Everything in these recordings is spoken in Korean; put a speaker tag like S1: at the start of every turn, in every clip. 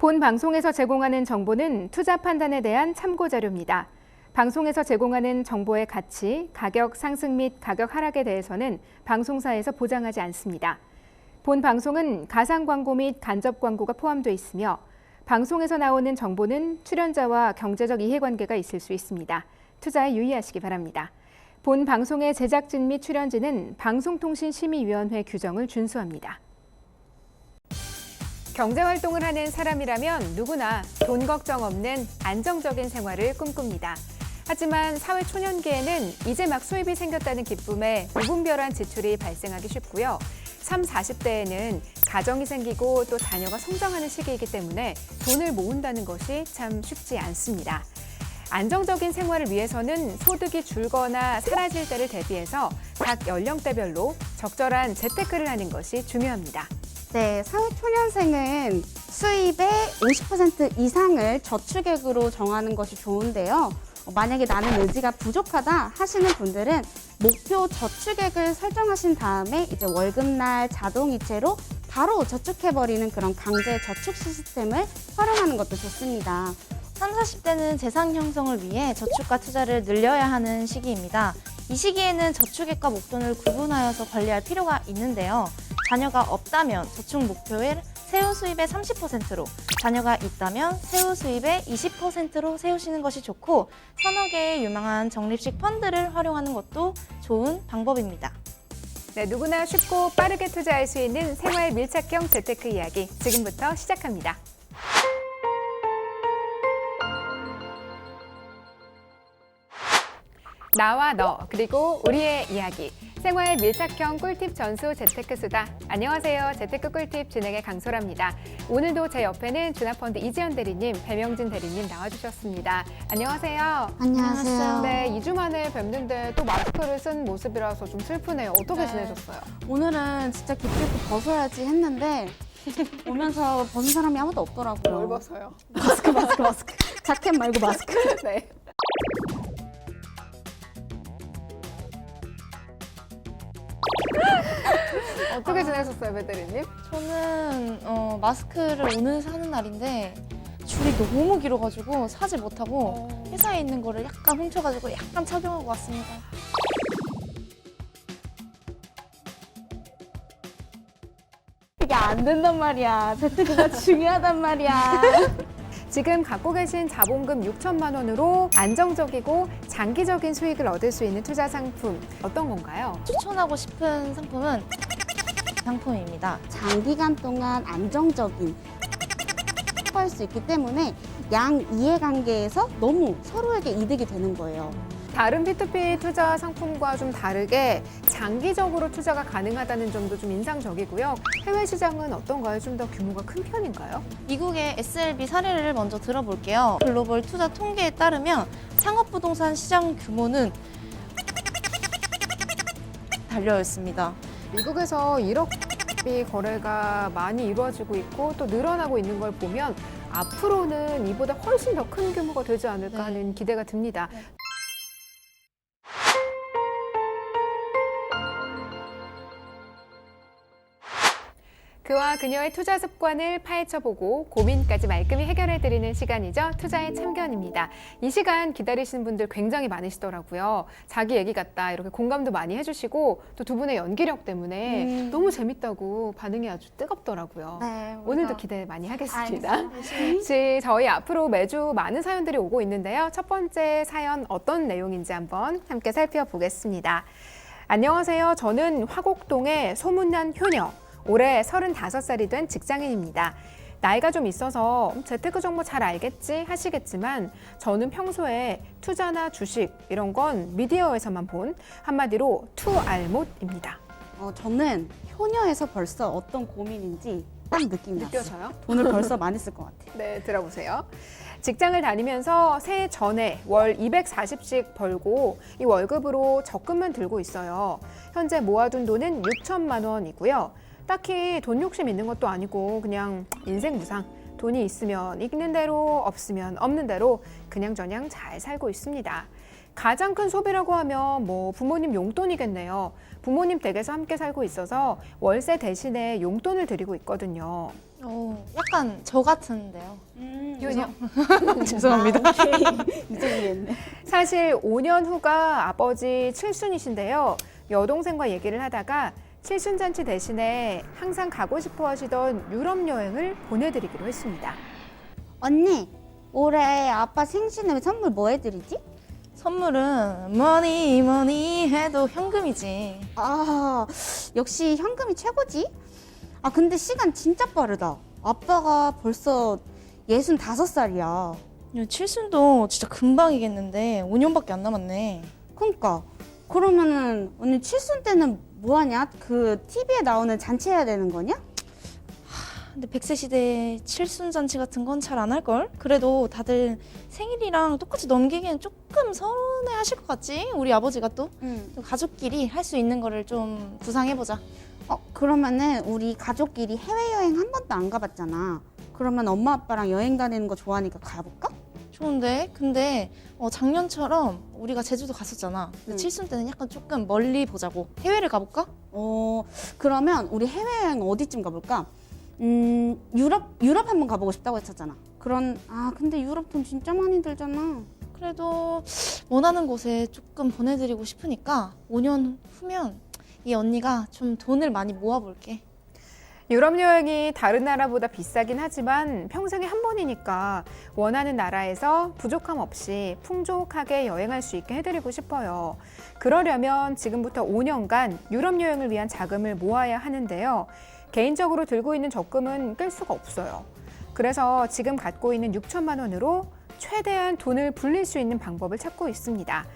S1: 본 방송에서 제공하는 정보는 투자 판단에 대한 참고 자료입니다. 방송에서 제공하는 정보의 가치, 가격 상승 및 가격 하락에 대해서는 방송사에서 보장하지 않습니다. 본 방송은 가상 광고 및 간접 광고가 포함되어 있으며 방송에서 나오는 정보는 출연자와 경제적 이해관계가 있을 수 있습니다. 투자에 유의하시기 바랍니다. 본 방송의 제작진 및 출연진은 방송통신심의위원회 규정을 준수합니다. 경제활동을 하는 사람이라면 누구나 돈 걱정 없는 안정적인 생활을 꿈꿉니다. 하지만 사회 초년기에는 이제 막 수입이 생겼다는 기쁨에 무분별한 지출이 발생하기 쉽고요. 30, 40대에는 가정이 생기고 또 자녀가 성장하는 시기이기 때문에 돈을 모은다는 것이 참 쉽지 않습니다. 안정적인 생활을 위해서는 소득이 줄거나 사라질 때를 대비해서 각 연령대별로 적절한 재테크를 하는 것이 중요합니다.
S2: 네, 사회초년생은 수입의 50% 이상을 저축액으로 정하는 것이 좋은데요. 만약에 나는 의지가 부족하다 하시는 분들은 목표 저축액을 설정하신 다음에 이제 월급날 자동이체로 바로 저축해버리는 그런 강제 저축 시스템을 활용하는 것도 좋습니다.
S3: 30, 40대는 재산 형성을 위해 저축과 투자를 늘려야 하는 시기입니다. 이 시기에는 저축액과 목돈을 구분하여서 관리할 필요가 있는데요. 자녀가 없다면 저축 목표를 세후 수입의 30%로, 자녀가 있다면 세후 수입의 20%로 세우시는 것이 좋고, 서너 개의 유망한 적립식 펀드를 활용하는 것도 좋은 방법입니다.
S1: 네, 누구나 쉽고 빠르게 투자할 수 있는 생활 밀착형 재테크 이야기 지금부터 시작합니다. 나와 너 그리고 우리의 이야기 생활 밀착형 꿀팁 전수 재테크 수다. 안녕하세요. 재테크 꿀팁 진행의 강소라입니다. 오늘도 제 옆에는 주나펀드 이지연 대리님, 배명진 대리님 나와주셨습니다. 안녕하세요.
S2: 안녕하세요.
S1: 네, 2주 만에 뵙는데 또 마스크를 쓴 모습이라서 좀 슬프네요. 어떻게 지내셨어요?
S2: 오늘은 진짜 기필코 벗어야지 했는데 오면서 벗은 사람이 아무도 없더라고요.
S1: 뭘 벗어요?
S2: 마스크. 자켓 말고 마스크.
S1: 네. 어떻게 지내셨어요, 배 대리님?
S3: 저는 마스크를 오늘 사는 날인데 줄이 너무 길어가지고 사지 못하고 회사에 있는 거를 약간 훔쳐가지고 약간 착용하고 왔습니다.
S2: 이게 안 된단 말이야. 재테크가 중요하단 말이야.
S1: 지금 갖고 계신 자본금 6천만 원으로 안정적이고 장기적인 수익을 얻을 수 있는 투자 상품 어떤 건가요?
S3: 추천하고 싶은 상품은 상품입니다.
S2: 장기간 동안 안정적인 할 수 있기 때문에 양 이해관계에서 너무 서로에게 이득이 되는 거예요.
S1: 다른 P2P 투자 상품과 좀 다르게 장기적으로 투자가 가능하다는 점도 좀 인상적이고요. 해외 시장은 어떤가요? 좀 더 규모가 큰 편인가요?
S3: 미국의 SLB 사례를 먼저 들어볼게요. 글로벌 투자 통계에 따르면 상업부동산 시장 규모는 달려 있습니다.
S1: 미국에서 1억이 거래가 많이 이루어지고 있고 또 늘어나고 있는 걸 보면 앞으로는 이보다 훨씬 더 큰 규모가 되지 않을까
S3: 네.
S1: 하는 기대가 듭니다.
S3: 네.
S1: 그와 그녀의 투자 습관을 파헤쳐보고 고민까지 말끔히 해결해드리는 시간이죠. 투자의 참견입니다. 이 시간 기다리시는 분들 굉장히 많으시더라고요. 자기 얘기 같다 이렇게 공감도 많이 해주시고 또 두 분의 연기력 때문에 너무 재밌다고 반응이 아주 뜨겁더라고요.
S2: 네,
S1: 오늘도 기대 많이 하겠습니다.
S2: 알겠습니다.
S1: 저희 앞으로 매주 많은 사연들이 오고 있는데요. 첫 번째 사연 어떤 내용인지 한번 함께 살펴보겠습니다. 안녕하세요. 저는 화곡동의 소문난 효녀. 올해 35살이 된 직장인입니다. 나이가 좀 있어서 재테크 정보 잘 알겠지 하시겠지만 저는 평소에 투자나 주식 이런 건 미디어에서만 본 한마디로 투알못입니다.
S2: 저는 효녀에서 벌써 어떤 고민인지 딱 느낌이 났어요.
S1: 느껴져요?
S2: 돈을 벌써 많이 쓸 것 같아요.
S1: 네, 들어보세요. 직장을 다니면서 새해 전에 월 240씩 벌고 이 월급으로 적금만 들고 있어요. 현재 모아둔 돈은 6천만 원이고요. 딱히 돈 욕심 있는 것도 아니고 그냥 인생 무상. 돈이 있으면 있는 대로 없으면 없는 대로 그냥저냥 잘 살고 있습니다. 가장 큰 소비라고 하면 부모님 용돈이겠네요. 부모님 댁에서 함께 살고 있어서 월세 대신에 용돈을 드리고 있거든요.
S3: 약간 저 같은데요.
S1: 효녀.
S3: 죄송합니다.
S2: 이제 이해했네.
S1: 사실 5년 후가 아버지 칠순이신데요. 여동생과 얘기를 하다가 칠순잔치 대신에 항상 가고 싶어 하시던 유럽 여행을 보내드리기로 했습니다.
S2: 언니, 올해 아빠 생신에 선물 뭐 해드리지?
S3: 선물은 뭐니 해도 현금이지.
S2: 아, 역시 현금이 최고지? 아, 근데 시간 진짜 빠르다. 아빠가 벌써 65살이야.
S3: 칠순도 진짜 금방이겠는데 5년밖에 안 남았네.
S2: 그러니까 그러면은 언니 칠순 때는 뭐 하냐? 그 TV에 나오는 잔치 해야 되는 거냐?
S3: 근데 100세 시대에 칠순잔치 같은 건 잘 안 할걸? 그래도 다들 생일이랑 똑같이 넘기기엔 조금 서운해 하실 것 같지? 우리 아버지가 또?
S2: 응.
S3: 또 가족끼리 할 수 있는 거를 좀 구상해보자.
S2: 그러면은 우리 가족끼리 해외여행 한 번도 안 가봤잖아. 그러면 엄마 아빠랑 여행 다니는 거 좋아하니까 가볼까?
S3: 좋은데? 근데 작년처럼 우리가 제주도 갔었잖아. 근데
S2: 응.
S3: 칠순 때는 약간 조금 멀리 보자고. 해외를 가볼까?
S2: 그러면 우리 해외여행 어디쯤 가볼까? 유럽 한번 가보고 싶다고 했었잖아. 근데 유럽 돈 진짜 많이 들잖아.
S3: 그래도 원하는 곳에 조금 보내드리고 싶으니까 5년 후면 이 언니가 좀 돈을 많이 모아볼게.
S1: 유럽 여행이 다른 나라보다 비싸긴 하지만 평생에 한 번이니까 원하는 나라에서 부족함 없이 풍족하게 여행할 수 있게 해드리고 싶어요. 그러려면 지금부터 5년간 유럽 여행을 위한 자금을 모아야 하는데요. 개인적으로 들고 있는 적금은 깰 수가 없어요. 그래서 지금 갖고 있는 6천만 원으로 최대한 돈을 불릴 수 있는 방법을 찾고 있습니다.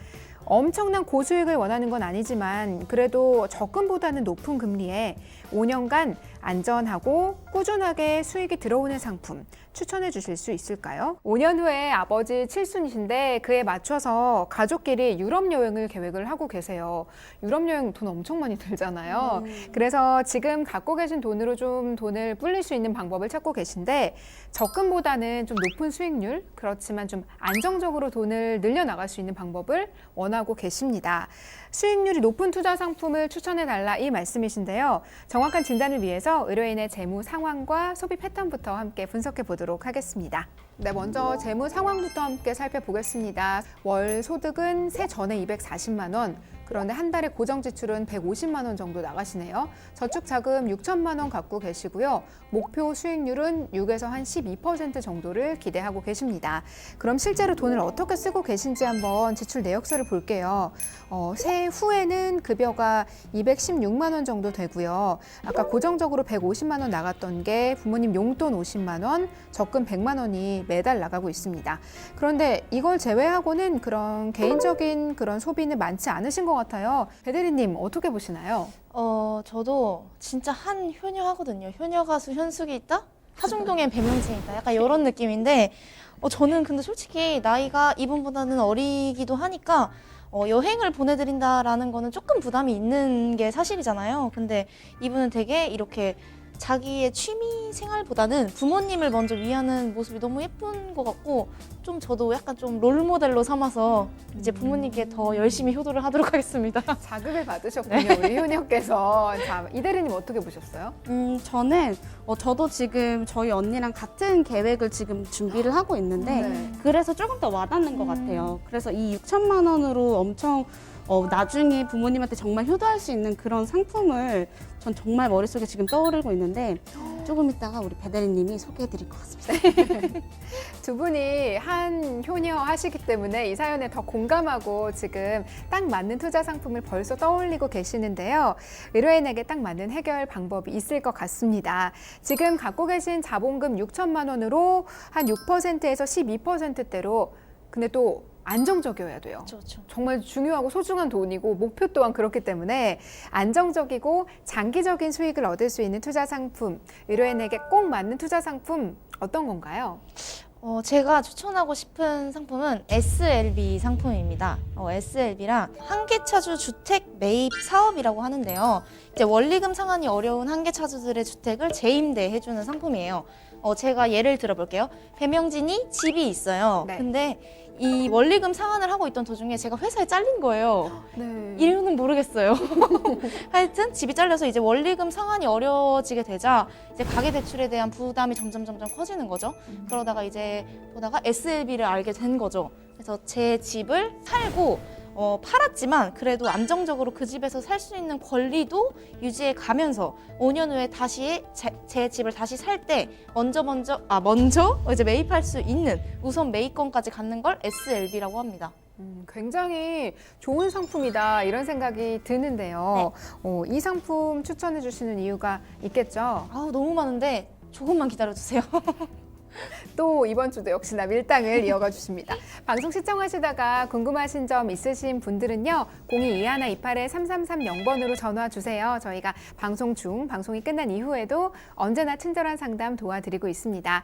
S1: 엄청난 고수익을 원하는 건 아니지만 그래도 적금보다는 높은 금리에 5년간 안전하고 꾸준하게 수익이 들어오는 상품 추천해 주실 수 있을까요? 5년 후에 아버지 칠순이신데 그에 맞춰서 가족끼리 유럽 여행을 계획을 하고 계세요. 유럽 여행 돈 엄청 많이 들잖아요. 그래서 지금 갖고 계신 돈으로 좀 돈을 불릴 수 있는 방법을 찾고 계신데 적금보다는 좀 높은 수익률 그렇지만 좀 안정적으로 돈을 늘려나갈 수 있는 방법을 원하고 계십니다. 수익률이 높은 투자 상품을 추천해달라 이 말씀이신데요. 정확한 진단을 위해서 의뢰인의 재무 상황과 소비 패턴부터 함께 분석해 보도록 하겠습니다. 네, 먼저 재무 상황부터 함께 살펴보겠습니다. 월 소득은 세전에 240만 원, 그런데 한 달에 고정 지출은 150만 원 정도 나가시네요. 저축 자금 6천만 원 갖고 계시고요. 목표 수익률은 6에서 한 12% 정도를 기대하고 계십니다. 그럼 실제로 돈을 어떻게 쓰고 계신지 한번 지출 내역서를 볼게요. 새해 후에는 급여가 216만 원 정도 되고요. 아까 고정적으로 150만 원 나갔던 게 부모님 용돈 50만 원, 적금 100만 원이 매달 나가고 있습니다. 그런데 이걸 제외하고는 그런 개인적인 그런 소비는 많지 않으신 것 같아요. 배대리님 어떻게 보시나요?
S3: 저도 진짜 한 효녀 하거든요. 효녀 가수 현숙이 있다? 하중동에 배명진 있다. 약간 이런 느낌인데 저는 근데 솔직히 나이가 이분보다는 어리기도 하니까 여행을 보내드린다라는 거는 조금 부담이 있는 게 사실이잖아요. 근데 이분은 되게 이렇게 자기의 취미 생활보다는 부모님을 먼저 위하는 모습이 너무 예쁜 것 같고 좀 저도 약간 좀 롤모델로 삼아서 이제 부모님께 더 열심히 효도를 하도록 하겠습니다.
S1: 자극을 받으셨군요, 우리 효녀께서. 자, 이 대리님 어떻게 보셨어요?
S2: 저도 지금 저희 언니랑 같은 계획을 지금 준비를 하고 있는데
S1: 네.
S2: 그래서 조금 더 와닿는 것 같아요. 그래서 이 6천만 원으로 엄청 나중에 부모님한테 정말 효도할 수 있는 그런 상품을 전 정말 머릿속에 지금 떠오르고 있는데 조금 있다가 우리 배대리님이 소개해 드릴 것 같습니다.
S1: 두 분이 한 효녀 하시기 때문에 이 사연에 더 공감하고 지금 딱 맞는 투자 상품을 벌써 떠올리고 계시는데요. 의뢰인에게 딱 맞는 해결 방법이 있을 것 같습니다. 지금 갖고 계신 자본금 6천만 원으로 한 6%에서 12%대로 근데 또 안정적이어야 돼요.
S3: 그렇죠.
S1: 정말 중요하고 소중한 돈이고 목표 또한 그렇기 때문에 안정적이고 장기적인 수익을 얻을 수 있는 투자 상품, 의뢰인에게 꼭 맞는 투자 상품 어떤 건가요?
S3: 제가 추천하고 싶은 상품은 SLB 상품입니다. SLB랑 한계차주 주택 매입 사업이라고 하는데요. 이제 원리금 상환이 어려운 한계차주들의 주택을 재임대해주는 상품이에요. 제가 예를 들어볼게요. 배명진이 집이 있어요.
S1: 네.
S3: 근데 이 원리금 상환을 하고 있던 도중에 제가 회사에 잘린 거예요.
S1: 네.
S3: 이유는 모르겠어요. 하여튼 집이 잘려서 이제 원리금 상환이 어려워지게 되자 이제 가계대출에 대한 부담이 점점 커지는 거죠. 그러다가 이제 보다가 SLB를 알게 된 거죠. 그래서 제 집을 살고 팔았지만 그래도 안정적으로 그 집에서 살 수 있는 권리도 유지해 가면서 5년 후에 다시 제 집을 다시 살 때 먼저 이제 매입할 수 있는 우선 매입권까지 갖는 걸 SLB라고 합니다.
S1: 굉장히 좋은 상품이다 이런 생각이 드는데요. 이 상품 추천해 주시는 이유가 있겠죠?
S3: 아우 너무 많은데 조금만 기다려주세요.
S1: 또 이번 주도 역시나 밀당을 이어가 주십니다. 방송 시청하시다가 궁금하신 점 있으신 분들은요. 022128-3330번으로 전화 주세요. 저희가 방송 중, 방송이 끝난 이후에도 언제나 친절한 상담 도와드리고 있습니다.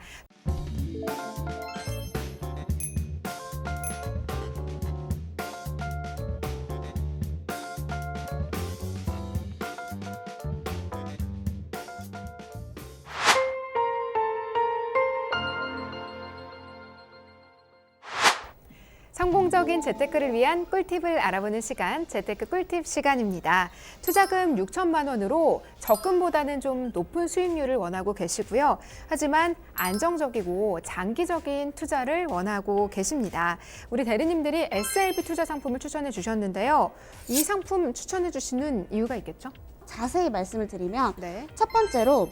S1: 성공적인 재테크를 위한 꿀팁을 알아보는 시간, 재테크 꿀팁 시간입니다. 투자금 6천만 원으로 적금보다는 좀 높은 수익률을 원하고 계시고요. 하지만 안정적이고 장기적인 투자를 원하고 계십니다. 우리 대리님들이 SLB 투자 상품을 추천해 주셨는데요. 이 상품 추천해 주시는 이유가 있겠죠?
S2: 자세히 말씀을 드리면
S1: 네.
S2: 첫 번째로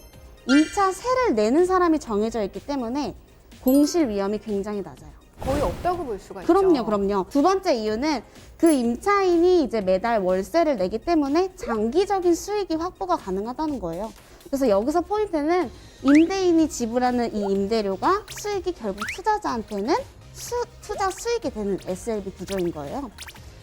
S2: 임차 세를 내는 사람이 정해져 있기 때문에 공실 위험이 굉장히 낮아요.
S1: 거의 없다고 볼 수가 있죠.
S2: 그럼요. 두 번째 이유는 그 임차인이 이제 매달 월세를 내기 때문에 장기적인 수익이 확보가 가능하다는 거예요. 그래서 여기서 포인트는 임대인이 지불하는 이 임대료가 수익이 결국 투자자한테는 투자 수익이 되는 SLB 구조인 거예요.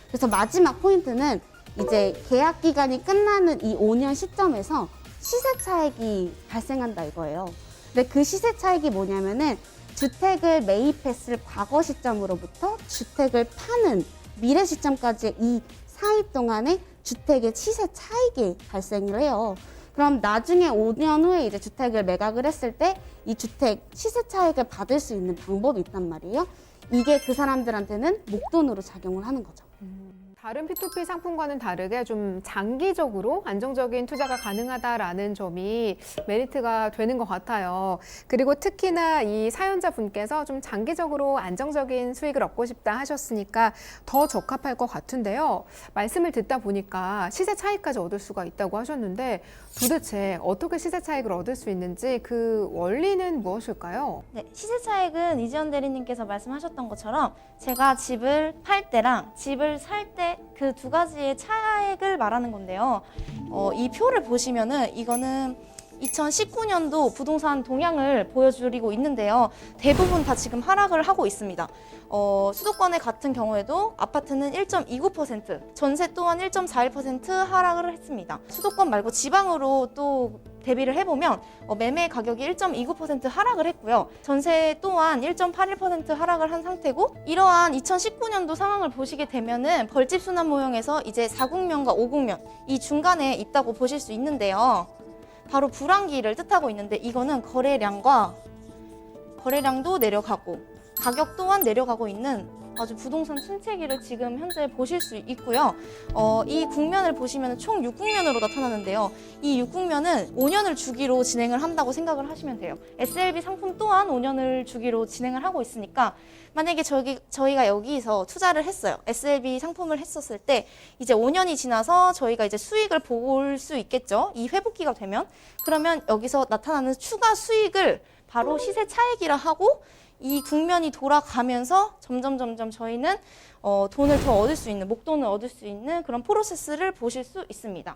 S2: 그래서 마지막 포인트는 이제 계약 기간이 끝나는 이 5년 시점에서 시세 차익이 발생한다 이거예요. 근데 그 시세 차익이 뭐냐면은 주택을 매입했을 과거 시점으로부터 주택을 파는 미래 시점까지 이 사이 동안에 주택의 시세 차익이 발생을 해요. 그럼 나중에 5년 후에 이제 주택을 매각을 했을 때 이 주택 시세 차익을 받을 수 있는 방법이 있단 말이에요. 이게 그 사람들한테는 목돈으로 작용을 하는 거죠.
S1: 다른 P2P 상품과는 다르게 좀 장기적으로 안정적인 투자가 가능하다라는 점이 메리트가 되는 것 같아요. 그리고 특히나 이 사연자분께서 좀 장기적으로 안정적인 수익을 얻고 싶다 하셨으니까 더 적합할 것 같은데요. 말씀을 듣다 보니까 시세 차익까지 얻을 수가 있다고 하셨는데 도대체 어떻게 시세 차익을 얻을 수 있는지 그 원리는 무엇일까요?
S3: 네, 시세 차익은 이지연 대리님께서 말씀하셨던 것처럼 제가 집을 팔 때랑 집을 살 때 그 두 가지의 차익을 말하는 건데요. 이 표를 보시면은 이거는 2019년도 부동산 동향을 보여드리고 있는데요. 대부분 다 지금 하락을 하고 있습니다. 수도권의 같은 경우에도 아파트는 1.29%, 전세 또한 1.41% 하락을 했습니다. 수도권 말고 지방으로 또 대비를 해보면 매매 가격이 1.29% 하락을 했고요. 전세 또한 1.81% 하락을 한 상태고 이러한 2019년도 상황을 보시게 되면은 벌집 순환 모형에서 이제 4국면과 5국면 이 중간에 있다고 보실 수 있는데요. 바로 불황기를 뜻하고 있는데 이거는 거래량도 내려가고 가격 또한 내려가고 있는 아주 부동산 침체기를 지금 현재 보실 수 있고요. 이 국면을 보시면 총 6국면으로 나타나는데요. 이 6국면은 5년을 주기로 진행을 한다고 생각을 하시면 돼요. SLB 상품 또한 5년을 주기로 진행을 하고 있으니까 만약에 저희가 여기서 투자를 했어요. SLB 상품을 했었을 때 이제 5년이 지나서 저희가 이제 수익을 볼 수 있겠죠. 이 회복기가 되면. 그러면 여기서 나타나는 추가 수익을 바로 시세 차익이라 하고 이 국면이 돌아가면서 점점 저희는 돈을 더 얻을 수 있는, 목돈을 얻을 수 있는 그런 프로세스를 보실 수 있습니다.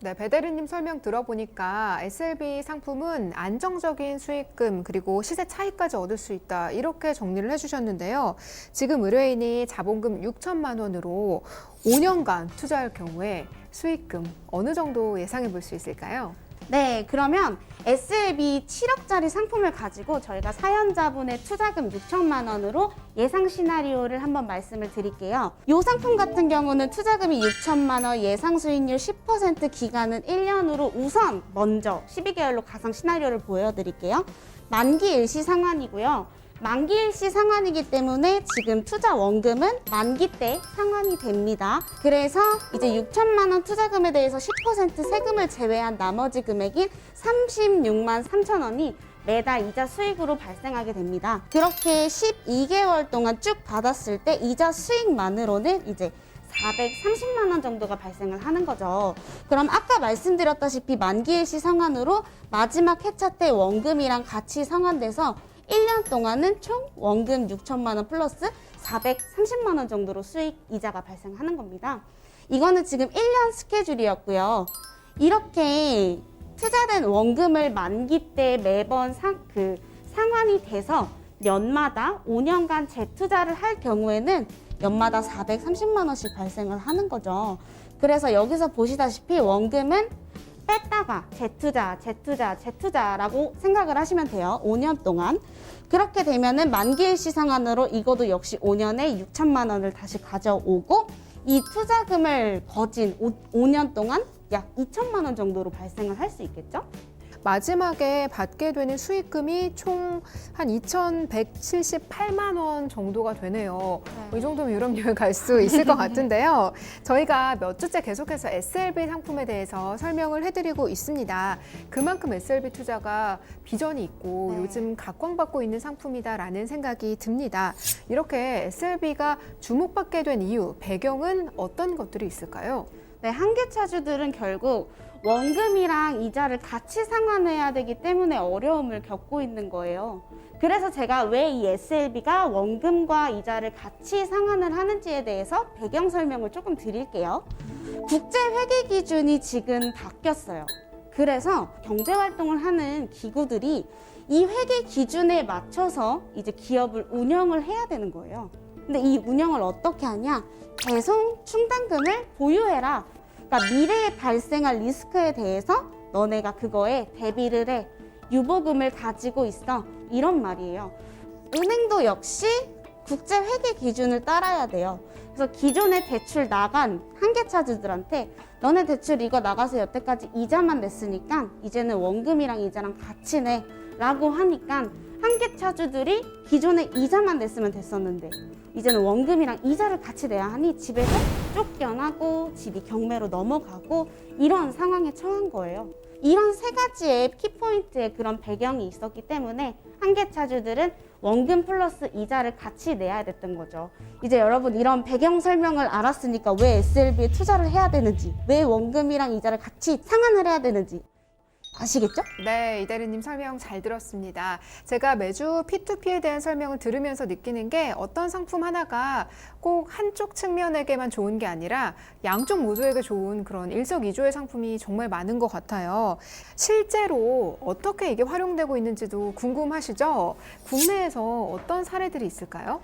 S1: 네, 배대리님 설명 들어보니까 SLB 상품은 안정적인 수익금 그리고 시세 차익까지 얻을 수 있다 이렇게 정리를 해주셨는데요. 지금 의뢰인이 자본금 6천만 원으로 5년간 투자할 경우에 수익금 어느 정도 예상해 볼 수 있을까요?
S2: 네, 그러면 SLB 7억짜리 상품을 가지고 저희가 사연자분의 투자금 6천만 원으로 예상 시나리오를 한번 말씀을 드릴게요. 이 상품 같은 경우는 투자금이 6천만 원, 예상 수익률 10%, 기간은 1년으로 우선 먼저 12개월로 가상 시나리오를 보여드릴게요. 만기 일시 상환이고요. 만기 일시 상환이기 때문에 지금 투자 원금은 만기 때 상환이 됩니다. 그래서 이제 6천만 원 투자금에 대해서 10% 세금을 제외한 나머지 금액인 36만 3천 원이 매달 이자 수익으로 발생하게 됩니다. 그렇게 12개월 동안 쭉 받았을 때 이자 수익만으로는 이제 430만 원 정도가 발생을 하는 거죠. 그럼 아까 말씀드렸다시피 만기일시 상환으로 마지막 해차 때 원금이랑 같이 상환돼서 1년 동안은 총 원금 6천만 원 플러스 430만 원 정도로 수익 이자가 발생하는 겁니다. 이거는 지금 1년 스케줄이었고요. 이렇게 투자된 원금을 만기 때 매번 상환이 돼서 연마다 5년간 재투자를 할 경우에는 연마다 430만 원씩 발생을 하는 거죠. 그래서 여기서 보시다시피 원금은 뺐다가 재투자라고 생각을 하시면 돼요. 5년 동안. 그렇게 되면은 만기일시 상환으로 이것도 역시 5년에 6천만 원을 다시 가져오고 이 투자금을 거진 5년 동안 약 2천만 원 정도로 발생을 할 수 있겠죠?
S1: 마지막에 받게 되는 수익금이 총 한 2,178만 원 정도가 되네요. 이 정도면 유럽 여행 갈 수 있을 것 같은데요. 저희가 몇 주째 계속해서 SLB 상품에 대해서 설명을 해드리고 있습니다. 그만큼 SLB 투자가 비전이 있고
S2: 네.
S1: 요즘 각광받고 있는 상품이다라는 생각이 듭니다. 이렇게 SLB가 주목받게 된 이유, 배경은 어떤 것들이 있을까요?
S2: 네, 한계차주들은 결국 원금이랑 이자를 같이 상환해야 되기 때문에 어려움을 겪고 있는 거예요. 그래서 제가 왜 이 SLB가 원금과 이자를 같이 상환을 하는지에 대해서 배경 설명을 조금 드릴게요. 국제 회계 기준이 지금 바뀌었어요. 그래서 경제 활동을 하는 기구들이 이 회계 기준에 맞춰서 이제 기업을 운영을 해야 되는 거예요. 근데 이 운영을 어떻게 하냐? 배송 충당금을 보유해라. 그러니까 미래에 발생할 리스크에 대해서 너네가 그거에 대비를 해. 유보금을 가지고 있어. 이런 말이에요. 은행도 역시 국제 회계 기준을 따라야 돼요. 그래서 기존에 대출 나간 한계차주들한테 너네 대출 이거 나가서 여태까지 이자만 냈으니까 이제는 원금이랑 이자랑 같이 내 라고 하니까 한계차주들이 기존에 이자만 냈으면 됐었는데 이제는 원금이랑 이자를 같이 내야 하니 집에서 쫓겨나고 집이 경매로 넘어가고 이런 상황에 처한 거예요. 이런 세 가지의 키포인트의 그런 배경이 있었기 때문에 한계차주들은 원금 플러스 이자를 같이 내야 됐던 거죠. 이제 여러분 이런 배경 설명을 알았으니까 왜 SLB에 투자를 해야 되는지, 왜 원금이랑 이자를 같이 상환을 해야 되는지 아시겠죠?
S1: 네, 이대리님 설명 잘 들었습니다. 제가 매주 P2P에 대한 설명을 들으면서 느끼는 게 어떤 상품 하나가 꼭 한쪽 측면에게만 좋은 게 아니라 양쪽 모두에게 좋은 그런 일석이조의 상품이 정말 많은 것 같아요. 실제로 어떻게 이게 활용되고 있는지도 궁금하시죠? 국내에서 어떤 사례들이 있을까요?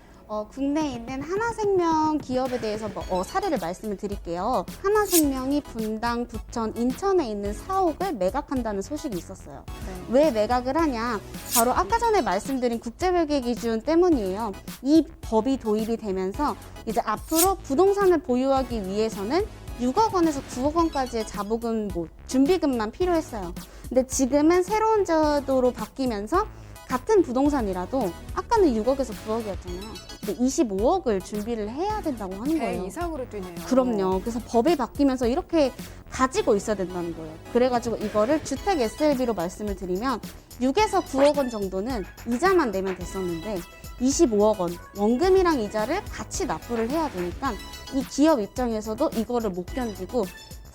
S2: 국내에 있는 하나생명 기업에 대해서 사례를 말씀을 드릴게요. 하나생명이 분당, 부천, 인천에 있는 사옥을 매각한다는 소식이 있었어요. 왜 매각을 하냐? 바로 아까 전에 말씀드린 국제회계 기준 때문이에요. 이 법이 도입이 되면서 이제 앞으로 부동산을 보유하기 위해서는 6억 원에서 9억 원까지의 자보금, 준비금만 필요했어요. 근데 지금은 새로운 제도로 바뀌면서 같은 부동산이라도 아까는 6억에서 9억이었잖아요. 근데 25억을 준비를 해야 된다고 하는 거예요.
S1: 배 이상으로 뛰네요.
S2: 그럼요. 그래서 법이 바뀌면서 이렇게 가지고 있어야 된다는 거예요. 그래가지고 이거를 주택 SLB로 말씀을 드리면 6에서 9억 원 정도는 이자만 내면 됐었는데 25억 원 원금이랑 이자를 같이 납부를 해야 되니까 이 기업 입장에서도 이거를 못 견디고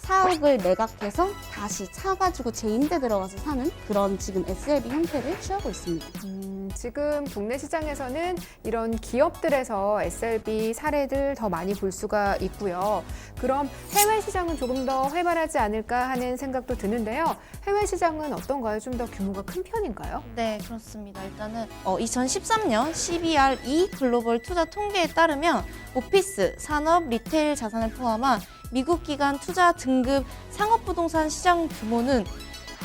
S2: 사옥을 매각해서 다시 사가지고 재임대 들어가서 사는 그런 지금 SLB 형태를 취하고 있습니다.
S1: 지금 국내 시장에서는 이런 기업들에서 SLB 사례들 더 많이 볼 수가 있고요. 그럼 해외 시장은 조금 더 활발하지 않을까 하는 생각도 드는데요. 해외 시장은 어떤가요? 좀 더 규모가 큰 편인가요?
S3: 네, 그렇습니다. 일단은 2013년 CBRE 글로벌 투자 통계에 따르면 오피스, 산업, 리테일 자산을 포함한 미국 기관 투자 등급 상업부동산 시장 규모는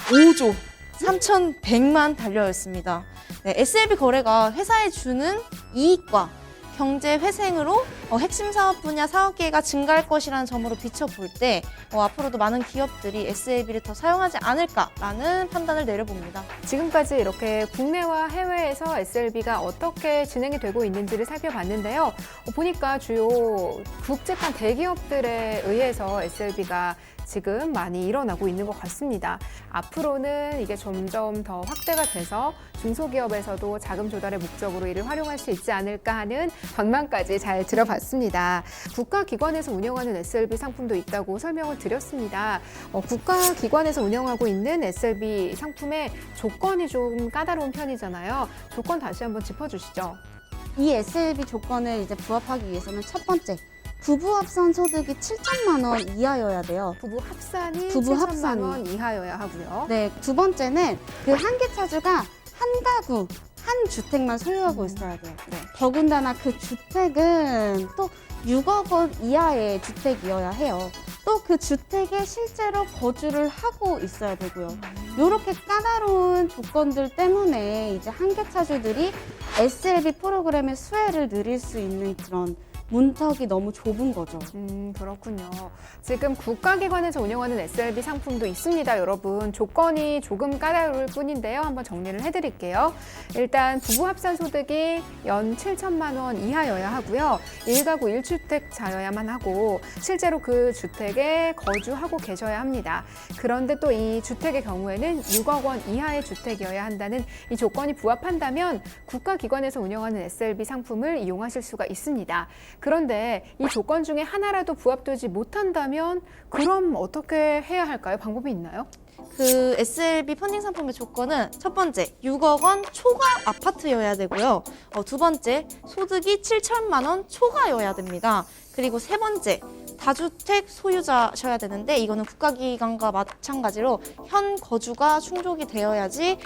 S3: 5조 3,100만 달러였습니다. 네, SLB 거래가 회사에 주는 이익과 경제 회생으로 핵심 사업 분야 사업 기회가 증가할 것이라는 점으로 비춰볼 때 앞으로도 많은 기업들이 SLB를 더 사용하지 않을까라는 판단을 내려봅니다.
S1: 지금까지 이렇게 국내와 해외에서 SLB가 어떻게 진행이 되고 있는지를 살펴봤는데요. 보니까 주요 굵직한 대기업들에 의해서 SLB가 지금 많이 일어나고 있는 것 같습니다. 앞으로는 이게 점점 더 확대가 돼서 중소기업에서도 자금 조달의 목적으로 이를 활용할 수 있지 않을까 하는 전망까지 잘 들어봤습니다. 국가기관에서 운영하는 SLB 상품도 있다고 설명을 드렸습니다. 국가기관에서 운영하고 있는 SLB 상품의 조건이 좀 까다로운 편이잖아요. 조건 다시 한번 짚어주시죠.
S2: 이 SLB 조건을 이제 부합하기 위해서는 첫 번째, 부부 합산 소득이 7천만 원 이하여야 돼요.
S1: 부부 합산이
S2: 부부
S1: 7천만
S2: 합산이.
S1: 원 이하여야 하고요.
S2: 네, 두 번째는 그 한계 차주가 한 가구, 한 주택만 소유하고 있어야 돼요.
S1: 네.
S2: 더군다나 그 주택은 또 6억 원 이하의 주택이어야 해요. 또 그 주택에 실제로 거주를 하고 있어야 되고요. 이렇게 까다로운 조건들 때문에 이제 한계 차주들이 SLB 프로그램의 수혜를 누릴 수 있는 그런 문턱이 너무 좁은 거죠.
S1: 그렇군요. 지금 국가기관에서 운영하는 SLB 상품도 있습니다, 여러분. 조건이 조금 까다로울 뿐인데요. 한번 정리를 해드릴게요. 일단 부부 합산 소득이 연 7천만 원 이하여야 하고요. 1가구 1주택자여야만 하고 실제로 그 주택에 거주하고 계셔야 합니다. 그런데 또 이 주택의 경우에는 6억 원 이하의 주택이어야 한다는 이 조건이 부합한다면 국가기관에서 운영하는 SLB 상품을 이용하실 수가 있습니다. 그런데 이 조건 중에 하나라도 부합되지 못한다면 그럼 어떻게 해야 할까요? 방법이 있나요?
S3: 그 SLB 펀딩 상품의 조건은 첫 번째, 6억 원 초과 아파트여야 되고요. 두 번째, 소득이 7천만 원 초과여야 됩니다. 그리고 세 번째, 다주택 소유자셔야 되는데 이거는 국가기관과 마찬가지로 현 거주가 충족이 되어야지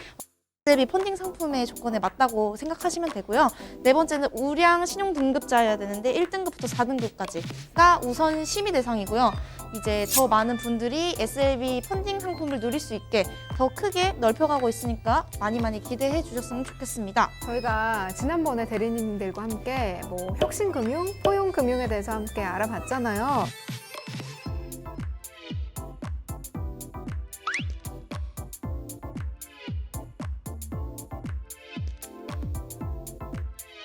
S3: SLB 펀딩 상품의 조건에 맞다고 생각하시면 되고요. 네 번째는 우량 신용 등급자여야 되는데 1등급부터 4등급까지가 우선 심의 대상이고요. 이제 더 많은 분들이 SLB 펀딩 상품을 누릴 수 있게 더 크게 넓혀가고 있으니까 많이 기대해 주셨으면 좋겠습니다.
S1: 저희가 지난번에 대리님들과 함께 혁신금융, 포용금융에 대해서 함께 알아봤잖아요.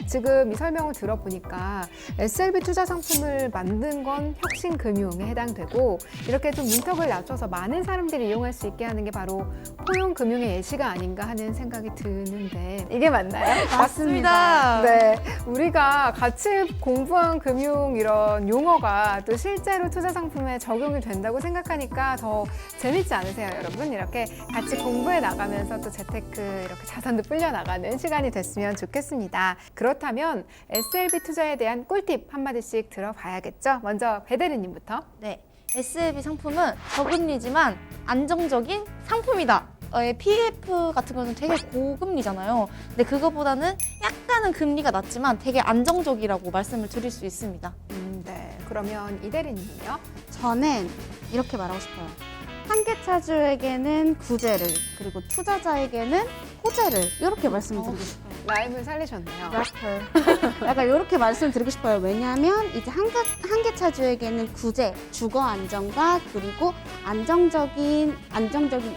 S1: 지금 이 설명을 들어보니까 SLB 투자 상품을 만든 건 혁신금융에 해당되고 이렇게 좀 문턱을 낮춰서 많은 사람들이 이용할 수 있게 하는 게 바로 포용금융의 예시가 아닌가 하는 생각이 드는데 이게 맞나요?
S3: 맞습니다.
S1: 네, 우리가 같이 공부한 금융 이런 용어가 또 실제로 투자 상품에 적용이 된다고 생각하니까 더 재밌지 않으세요, 여러분? 이렇게 같이 공부해 나가면서 또 재테크 이렇게 자산도 불려 나가는 시간이 됐으면 좋겠습니다. 그렇다면 SLB 투자에 대한 꿀팁 한마디씩 들어봐야겠죠? 먼저 배대리님부터.
S3: 네, SLB 상품은 저금리지만 안정적인 상품이다. PF 같은 거는 되게 고금리잖아요. 근데 그거보다는 약간은 금리가 낮지만 되게 안정적이라고 말씀을 드릴 수 있습니다.
S1: 네. 그러면 이 대리님은요?
S2: 저는 이렇게 말하고 싶어요. 한계 차주에게는 구제를, 그리고 투자자에게는 호재를 이렇게 말씀드리고 싶어요.
S1: 라임을 살리셨네요.
S2: 래퍼. 약간 이렇게 말씀드리고 싶어요. 왜냐하면 이제 한계 차주에게는 구제, 주거 안정과 그리고 안정적인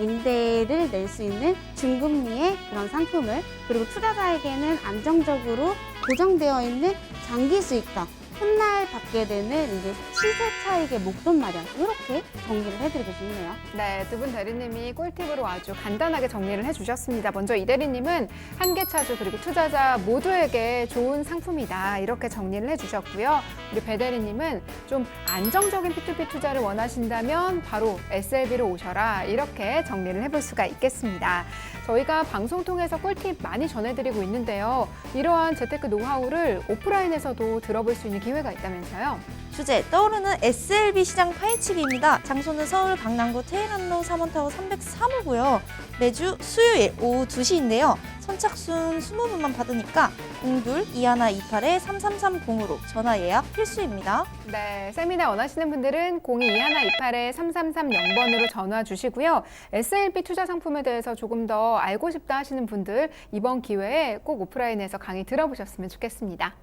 S2: 임대를 낼 수 있는 중금리의 그런 상품을, 그리고 투자자에게는 안정적으로 고정되어 있는 장기 수익과 훗날 받게 되는 이제 시세 차익의 목돈 마련, 이렇게 정리를 해드리고 싶네요.
S1: 네, 두 분 대리님이 꿀팁으로 아주 간단하게 정리를 해주셨습니다. 먼저 이 대리님은 한계 차주 그리고 투자자 모두에게 좋은 상품이다 이렇게 정리를 해주셨고요. 우리 배 대리님은 좀 안정적인 P2P 투자를 원하신다면 바로 SLB로 오셔라 이렇게 정리를 해볼 수가 있겠습니다. 저희가 방송 통해서 꿀팁 많이 전해드리고 있는데요. 이러한 재테크 노하우를 오프라인에서도 들어볼 수 있는 기회가 있다면서요?
S3: 주제, 떠오르는 SLB 시장 파헤치기입니다. 장소는 서울 강남구 테헤란로 3원타워 303호고요. 매주 수요일 오후 2시인데요. 선착순 20분만 받으니까 02-2128-3330으로 전화 예약 필수입니다.
S1: 네, 세미나 원하시는 분들은 02-2128-3330번으로 전화 주시고요. SLB 투자 상품에 대해서 조금 더 알고 싶다 하시는 분들 이번 기회에 꼭 오프라인에서 강의 들어보셨으면 좋겠습니다.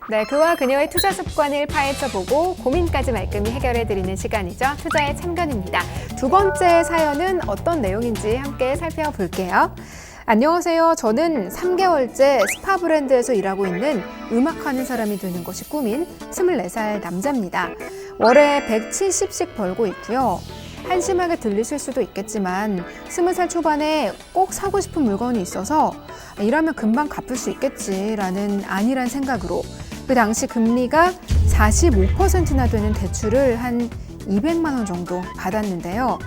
S1: 네, 그와 그녀의 투자 습관을 파헤쳐보고 고민까지 말끔히 해결해드리는 시간이죠. 투자의 참견입니다. 두 번째 사연은 어떤 내용인지 함께 살펴볼게요. 안녕하세요. 저는 3개월째 스파 브랜드에서 일하고 있는 음악하는 사람이 되는 것이 꿈인 24살 남자입니다. 월에 170씩 벌고 있고요. 한심하게 들리실 수도 있겠지만 20살 초반에 꼭 사고 싶은 물건이 있어서 일하면 금방 갚을 수 있겠지라는 안일한 생각으로 그 당시 금리가 45%나 되는 대출을 한 200만 원 정도 받았는데요.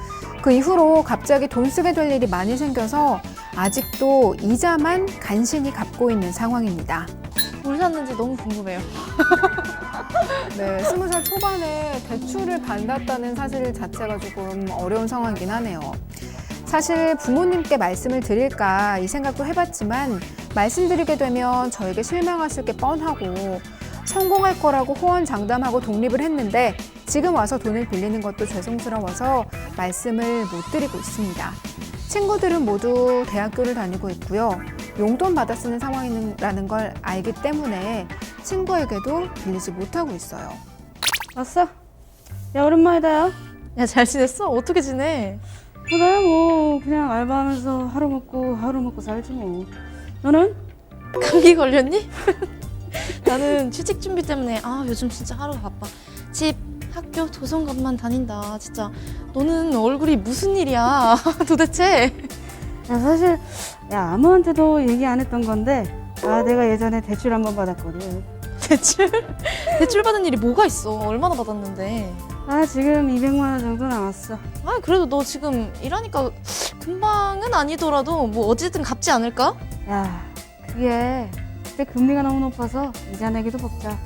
S1: 그 이후로 갑자기 돈 쓰게 될 일이 많이 생겨서 아직도 이자만 간신히 갚고 있는 상황입니다.
S3: 뭘 샀는지 너무 궁금해요.
S1: 네, 20살 초반에 대출을 받았다는 사실 자체가 조금 어려운 상황이긴 하네요. 사실 부모님께 말씀을 드릴까 이 생각도 해봤지만 말씀드리게 되면 저에게 실망하실 게 뻔하고 성공할 거라고 호언장담하고 독립을 했는데 지금 와서 돈을 빌리는 것도 죄송스러워서 말씀을 못 드리고 있습니다. 친구들은 모두 대학교를 다니고 있고요. 용돈 받아 쓰는 상황이라는 걸 알기 때문에 친구에게도 빌리지 못하고 있어요.
S2: 왔어? 야, 오랜만이다, 야.
S3: 야, 잘 지냈어? 어떻게 지내?
S2: 나야 뭐 그냥 알바하면서 하루 먹고 살지 뭐. 너는?
S3: 감기 걸렸니? 나는 취직 준비 때문에 요즘 진짜 하루 바빠. 집, 학교, 도서관만 다닌다. 진짜 너는 얼굴이 무슨 일이야? 도대체?
S2: 야, 사실 아무한테도 얘기 안 했던 건데 내가 예전에 대출 한번 받았거든.
S3: 대출? 대출 받은 일이 뭐가 있어? 얼마나 받았는데?
S2: 지금 200만 원 정도 남았어.
S3: 그래도 너 지금 일하니까 금방은 아니더라도 뭐 어쨌든 갚지 않을까?
S2: 야, 그게 그때 금리가 너무 높아서 이자 내기도 벅차.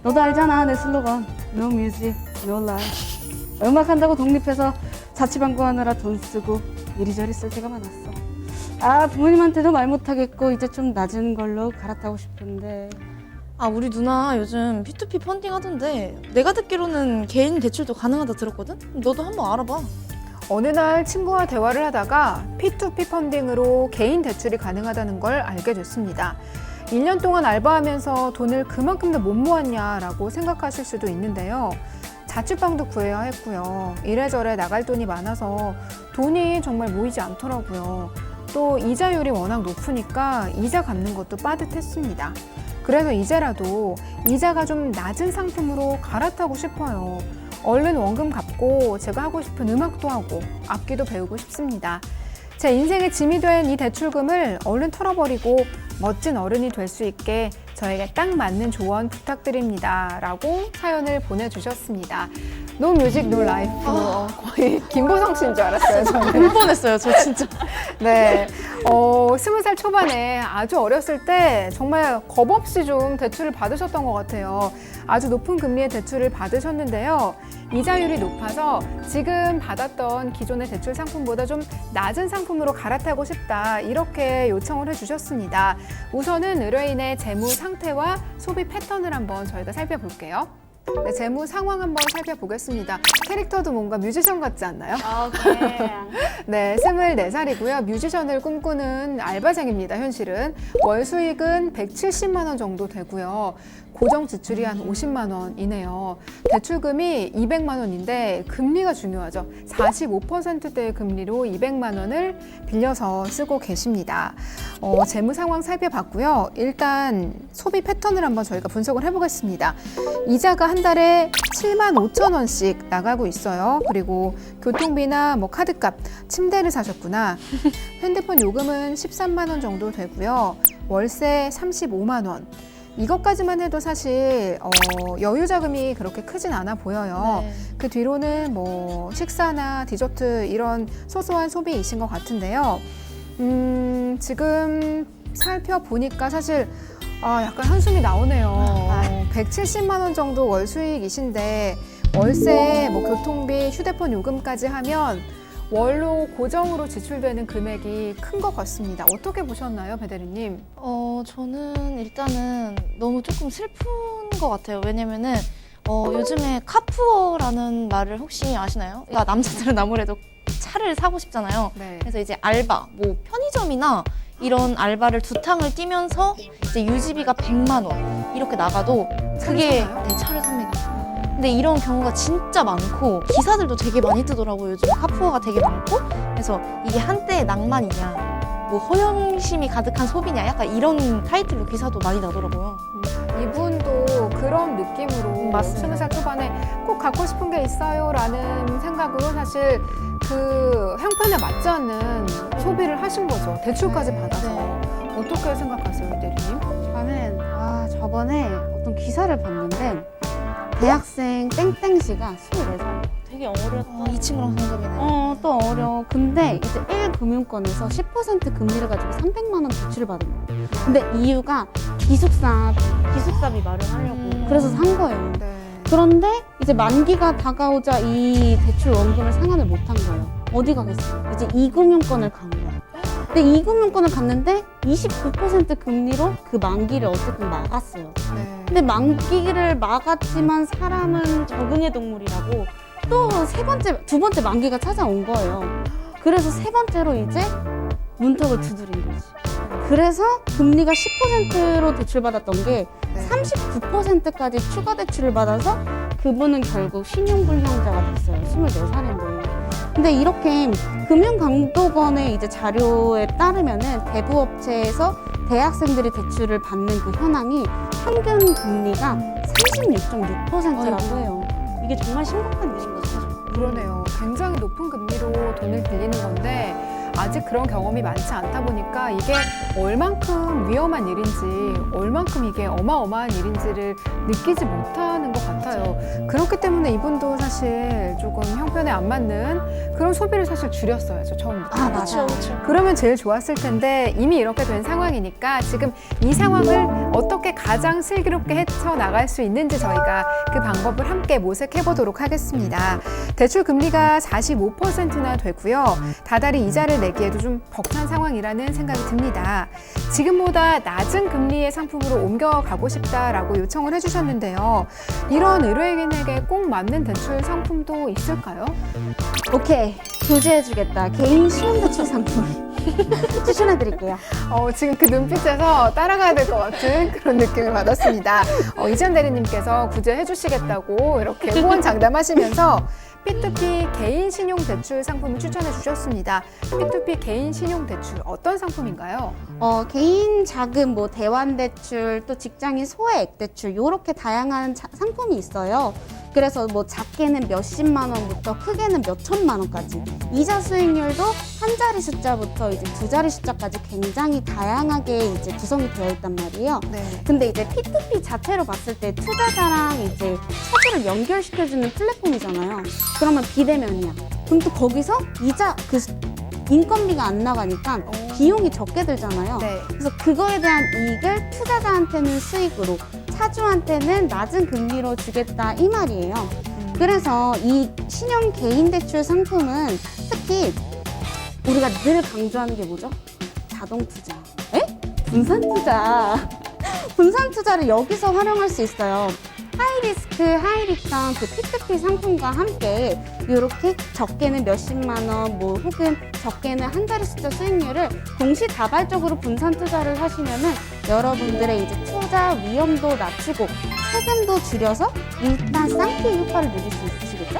S2: 너도 알잖아, 내 슬로건. No music, no life. 음악 한다고 독립해서 자취방구 하느라 돈 쓰고 이리저리 쓸 때가 많았어. 부모님한테도 말 못하겠고 이제 좀 낮은 걸로 갈아타고 싶은데.
S3: 우리 누나 요즘 P2P 펀딩 하던데 내가 듣기로는 개인 대출도 가능하다 들었거든? 너도 한번 알아봐.
S1: 어느 날 친구와 대화를 하다가 P2P 펀딩으로 개인 대출이 가능하다는 걸 알게 됐습니다. 1년 동안 알바하면서 돈을 그만큼도 못 모았냐라고 생각하실 수도 있는데요. 자취방도 구해야 했고요. 이래저래 나갈 돈이 많아서 돈이 정말 모이지 않더라고요. 또 이자율이 워낙 높으니까 이자 갚는 것도 빠듯했습니다. 그래서 이제라도 이자가 좀 낮은 상품으로 갈아타고 싶어요. 얼른 원금 갚고 제가 하고 싶은 음악도 하고 악기도 배우고 싶습니다. 제 인생의 짐이 된 이 대출금을 얼른 털어버리고 멋진 어른이 될 수 있게 저에게 딱 맞는 조언 부탁드립니다. 라고 사연을 보내주셨습니다. No music, no life. 거의 김보성 씨인 줄 알았어요, 저는.
S3: 울 뻔했어요, 저 진짜.
S1: 네. 20살 초반에 아주 어렸을 때 정말 겁 없이 좀 대출을 받으셨던 것 같아요. 아주 높은 금리의 대출을 받으셨는데요. 이자율이 높아서 지금 받았던 기존의 대출 상품보다 좀 낮은 상품으로 갈아타고 싶다. 이렇게 요청을 해주셨습니다. 우선은 의뢰인의 재무 상태와 소비 패턴을 한번 저희가 살펴볼게요. 네, 재무 상황 한번 살펴보겠습니다. 캐릭터도 뭔가 뮤지션 같지 않나요? 네, 24살이고요. 뮤지션을 꿈꾸는 알바생입니다, 현실은. 월 수익은 170만 원 정도 되고요. 고정 지출이 한 50만 원이네요. 대출금이 200만 원인데 금리가 중요하죠. 45%대의 금리로 200만 원을 빌려서 쓰고 계십니다. 재무 상황 살펴봤고요. 일단 소비 패턴을 한번 저희가 분석을 해보겠습니다. 이자가 한 달에 7만 5천 원씩 나가고 있어요. 그리고 교통비나 카드값, 침대를 사셨구나. 핸드폰 요금은 13만 원 정도 되고요. 월세 35만 원. 이것까지만 해도 사실 여유 자금이 그렇게 크진 않아 보여요.
S3: 네.
S1: 그 뒤로는 식사나 디저트 이런 소소한 소비이신 것 같은데요. 지금 살펴보니까 사실 약간 한숨이 나오네요. 170만 원 정도 월 수익이신데 월세, 교통비, 휴대폰 요금까지 하면 월로 고정으로 지출되는 금액이 큰 것 같습니다. 어떻게 보셨나요, 배 대리님?
S3: 저는 일단은 너무 조금 슬픈 것 같아요. 왜냐면은 요즘에 카푸어라는 말을 혹시 아시나요? 그러니까 남자들은 아무래도 차를 사고 싶잖아요.
S1: 네.
S3: 그래서 이제 알바, 편의점이나 이런 알바를 2탕을 뛰면서 이제 유지비가 100만 원 이렇게 나가도 그게
S1: 사나요?
S3: 네, 차를 삽니다. 근데 이런 경우가 진짜 많고 기사들도 되게 많이 뜨더라고요. 요즘 카푸어가 되게 많고 그래서 이게 한때의 낭만이냐 뭐 허영심이 가득한 소비냐 약간 이런 타이틀로 기사도 많이 나더라고요.
S1: 이분도 그런 느낌으로
S3: 맞습니다.
S1: 20살 초반에 꼭 갖고 싶은 게 있어요라는 생각으로 사실 그 형편에 맞지 않는 소비를 하신 거죠. 대출까지 받아서. 어떻게 생각하세요, 이 대리님?
S2: 저는 저번에 어떤 기사를 봤는데 대학생 땡땡씨가 24살.
S3: 되게 어렸다. 이 친구랑 동갑이네.
S2: 또 어려. 근데 이제 1금융권에서 10% 금리를 가지고 300만 원 대출을 받은 거예요. 근데 이유가 기숙사비 마련하려고. 그래서 산 거예요.
S1: 네.
S2: 그런데 이제 만기가 다가오자 이 대출 원금을 상환을 못 한 거예요. 어디 가겠어요? 이제 2금융권을 간 거예요. 근데 2금융권을 갔는데 29% 금리로 그 만기를 어쨌든 막았어요.
S1: 네.
S2: 근데 만기를 막았지만 사람은 적응의 동물이라고 또 두 번째 만기가 찾아온 거예요. 그래서 세 번째로 이제 문턱을 두드린 거지. 그래서 금리가 10%로 대출받았던 게
S1: 네.
S2: 39%까지 추가 대출을 받아서 그분은 결국 신용불량자가 됐어요. 24살인데. 근데 이렇게 금융감독원의 이제 자료에 따르면은 대부업체에서 대학생들이 대출을 받는 그 현황이 평균 금리가 36.6%라고 해요. 이게 정말 심각한 일인 거죠.
S1: 그러네요. 굉장히 높은 금리로 돈을 빌리는 건데 아직 그런 경험이 많지 않다 보니까 이게 얼만큼 위험한 일인지 얼만큼 이게 어마어마한 일인지를 느끼지 못하는 것 같아요. 그렇기 때문에 이분도 사실 조금 형편에 안 맞는 그런 소비를 사실 줄였어야죠, 처음부터.
S2: 맞아요.
S1: 그러면 제일 좋았을 텐데 이미 이렇게 된 상황이니까 지금 이 상황을 어떻게 가장 슬기롭게 헤쳐나갈 수 있는지 저희가 그 방법을 함께 모색해 보도록 하겠습니다. 대출 금리가 45%나 되고요. 다달이 이자를 내기에도 좀 벅찬 상황이라는 생각이 듭니다. 지금보다 낮은 금리의 상품으로 옮겨가고 싶다라고 요청을 해주셨는데요. 이런 의뢰인에게 꼭 맞는 대출 상품도 있을까요?
S2: 오케이. 교제해주겠다. 개인 신용대출 상품. 추천해드릴게요.
S1: 지금 그 눈빛에서 따라가야 될 것 같은 그런 느낌을 받았습니다. 이지연 대리님께서 구제해 주시겠다고 이렇게 호언장담하시면서 P2P 개인 신용 대출 상품을 추천해 주셨습니다. P2P 개인 신용 대출 어떤 상품인가요?
S2: 개인 자금, 뭐 대환대출, 또 직장인 소액 대출 이렇게 다양한 상품이 있어요. 그래서 뭐 작게는 몇십만 원부터 크게는 몇천만 원까지 이자 수익률도 한 자리 숫자부터 이제 두 자리 숫자까지 굉장히 다양하게 이제 구성이 되어 있단 말이에요.
S1: 네.
S2: 근데 이제 P2P 자체로 봤을 때 투자자랑 이제 차주를 연결시켜주는 플랫폼이잖아요. 그러면 비대면이야. 그럼 또 거기서 이자 인건비가 안 나가니까 비용이 적게 들잖아요.
S1: 네.
S2: 그래서 그거에 대한 이익을 투자자한테는 수익으로, 차주한테는 낮은 금리로 주겠다 이 말이에요. 그래서 이 신용 개인 대출 상품은 특히 우리가 늘 강조하는 게 뭐죠? 자동 투자. 분산 투자. 분산 투자를 여기서 활용할 수 있어요. 하이리스크, 하이리턴 그 P2P 상품과 함께 이렇게 적게는 몇십만 원, 뭐 혹은 적게는 한 자리 숫자 수익률을 동시다발적으로 분산 투자를 하시면은 여러분들의 이제 투자 위험도 낮추고 세금도 줄여서 일단 쌍피 효과를 누릴 수 있으시겠죠?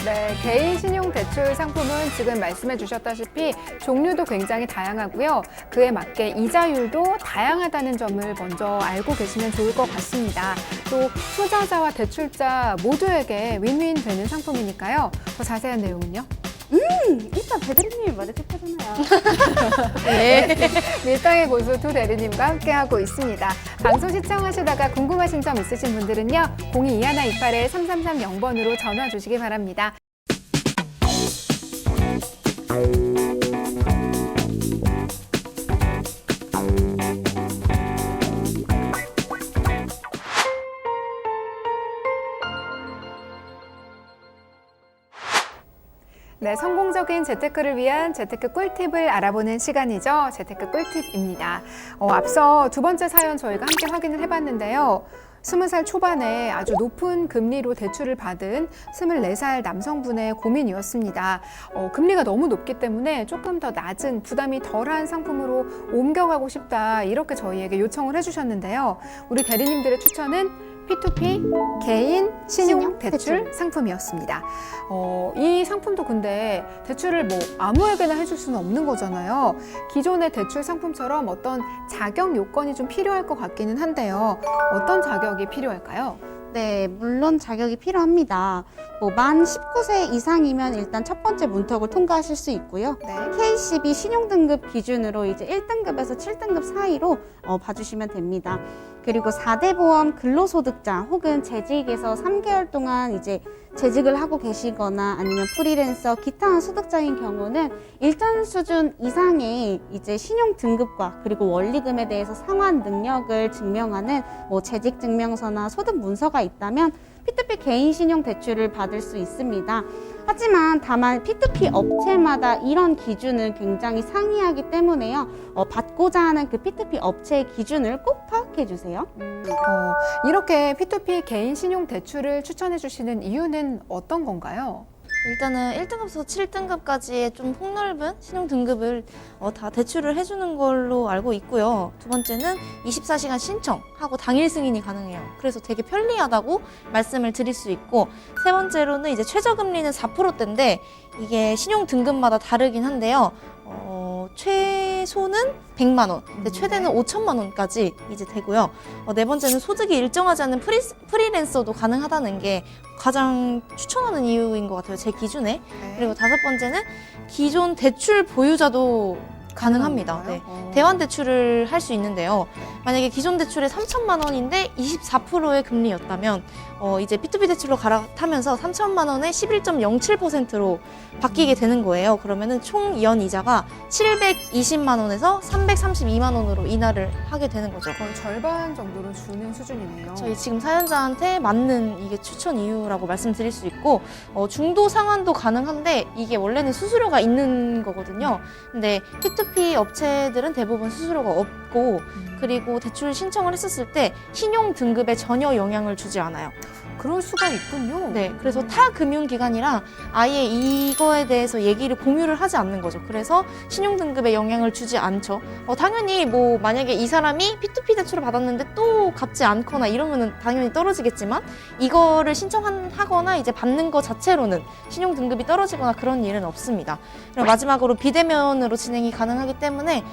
S1: 네, 개인 신용 대출 상품은 지금 말씀해 주셨다시피 종류도 굉장히 다양하고요. 그에 맞게 이자율도 다양하다는 점을 먼저 알고 계시면 좋을 것 같습니다. 또 투자자와 대출자 모두에게 윈윈 되는 상품이니까요. 더 자세한 내용은요?
S2: 일단 배드님이 말해주셨잖아요.
S1: 밀당의 고수 두 대리님과 함께하고 있습니다. 방송 시청하시다가 궁금하신 점 있으신 분들은요. 022128-3330번으로 전화 주시기 바랍니다. 네, 성공적인 재테크를 위한 재테크 꿀팁을 알아보는 시간이죠. 재테크 꿀팁입니다. 앞서 두 번째 사연 저희가 함께 확인을 해봤는데요. 20살 초반에 아주 높은 금리로 대출을 받은 24살 남성분의 고민이었습니다. 금리가 너무 높기 때문에 조금 더 낮은 부담이 덜한 상품으로 옮겨가고 싶다 이렇게 저희에게 요청을 해주셨는데요. 우리 대리님들의 추천은 P2P 개인 신용
S2: 신용
S1: 대출
S2: 대출.
S1: 상품이었습니다. 이 상품도 근데 대출을 뭐 아무에게나 해줄 수는 없는 거잖아요. 기존의 대출 상품처럼 어떤 자격 요건이 좀 필요할 것 같기는 한데요. 어떤 자격이 필요할까요?
S2: 네, 물론 자격이 필요합니다. 만 19세 이상이면 일단 첫 번째 문턱을 통과하실 수 있고요.
S1: 네.
S2: KCB 신용등급 기준으로 이제 1등급에서 7등급 사이로 봐주시면 됩니다. 그리고 4대 보험 근로소득자 혹은 재직에서 3개월 동안 이제 재직을 하고 계시거나 아니면 프리랜서 기타 소득자인 경우는 일정 수준 이상의 이제 신용 등급과 그리고 원리금에 대해서 상환 능력을 증명하는 재직 증명서나 소득 문서가 있다면 P2P 개인 신용 대출을 받을 수 있습니다. 하지만 다만 P2P 업체마다 이런 기준은 굉장히 상이하기 때문에요. 받고자 하는 그 P2P 업체의 기준을 꼭 파악해 주세요.
S1: 이렇게 P2P 개인 신용 대출을 추천해 주시는 이유는 어떤 건가요?
S3: 일단은 1등급부터 7등급까지의 좀 폭넓은 신용 등급을 다 대출을 해주는 걸로 알고 있고요. 두 번째는 24시간 신청하고 당일 승인이 가능해요. 그래서 되게 편리하다고 말씀을 드릴 수 있고, 세 번째로는 이제 최저금리는 4%대인데 이게 신용 등급마다 다르긴 한데요. 최소는 100만 원, 근데 최대는 5천만 원까지 이제 되고요. 네 번째는 소득이 일정하지 않은 프리랜서도 가능하다는 게 가장 추천하는 이유인 것 같아요, 제 기준에. 그리고 다섯 번째는 기존 대출 보유자도 가능합니다. 네. 대환 대출을 할 수 있는데요. 만약에 기존 대출에 3천만 원인데 24%의 금리였다면 이제 P2P 대출로 갈아타면서 3천만 원에 11.07%로 바뀌게 되는 거예요. 그러면은 총 연 이자가 720만 원에서 332만 원으로 인하를 하게 되는 거죠.
S1: 거의 절반 정도로 주는 수준이네요.
S3: 저희 지금 사연자한테 맞는 이게 추천 이유라고 말씀드릴 수 있고, 중도 상환도 가능한데 이게 원래는 수수료가 있는 거거든요. 근데 P2P 업체들은 대부분 수수료가 없고, 그리고 대출 신청을 했었을 때 신용 등급에 전혀 영향을 주지 않아요.
S1: 그럴 수가 있군요.
S3: 네, 그래서 타 금융기관이랑 아예 이거에 대해서 얘기를 공유를 하지 않는 거죠. 그래서 신용 등급에 영향을 주지 않죠. 당연히 만약에 이 사람이 P2P 대출을 받았는데 또 갚지 않거나 이러면은 당연히 떨어지겠지만, 이거를 신청하거나 이제 받는 것 자체로는 신용 등급이 떨어지거나 그런 일은 없습니다. 그리고 마지막으로 비대면으로 진행이 가능하기 때문에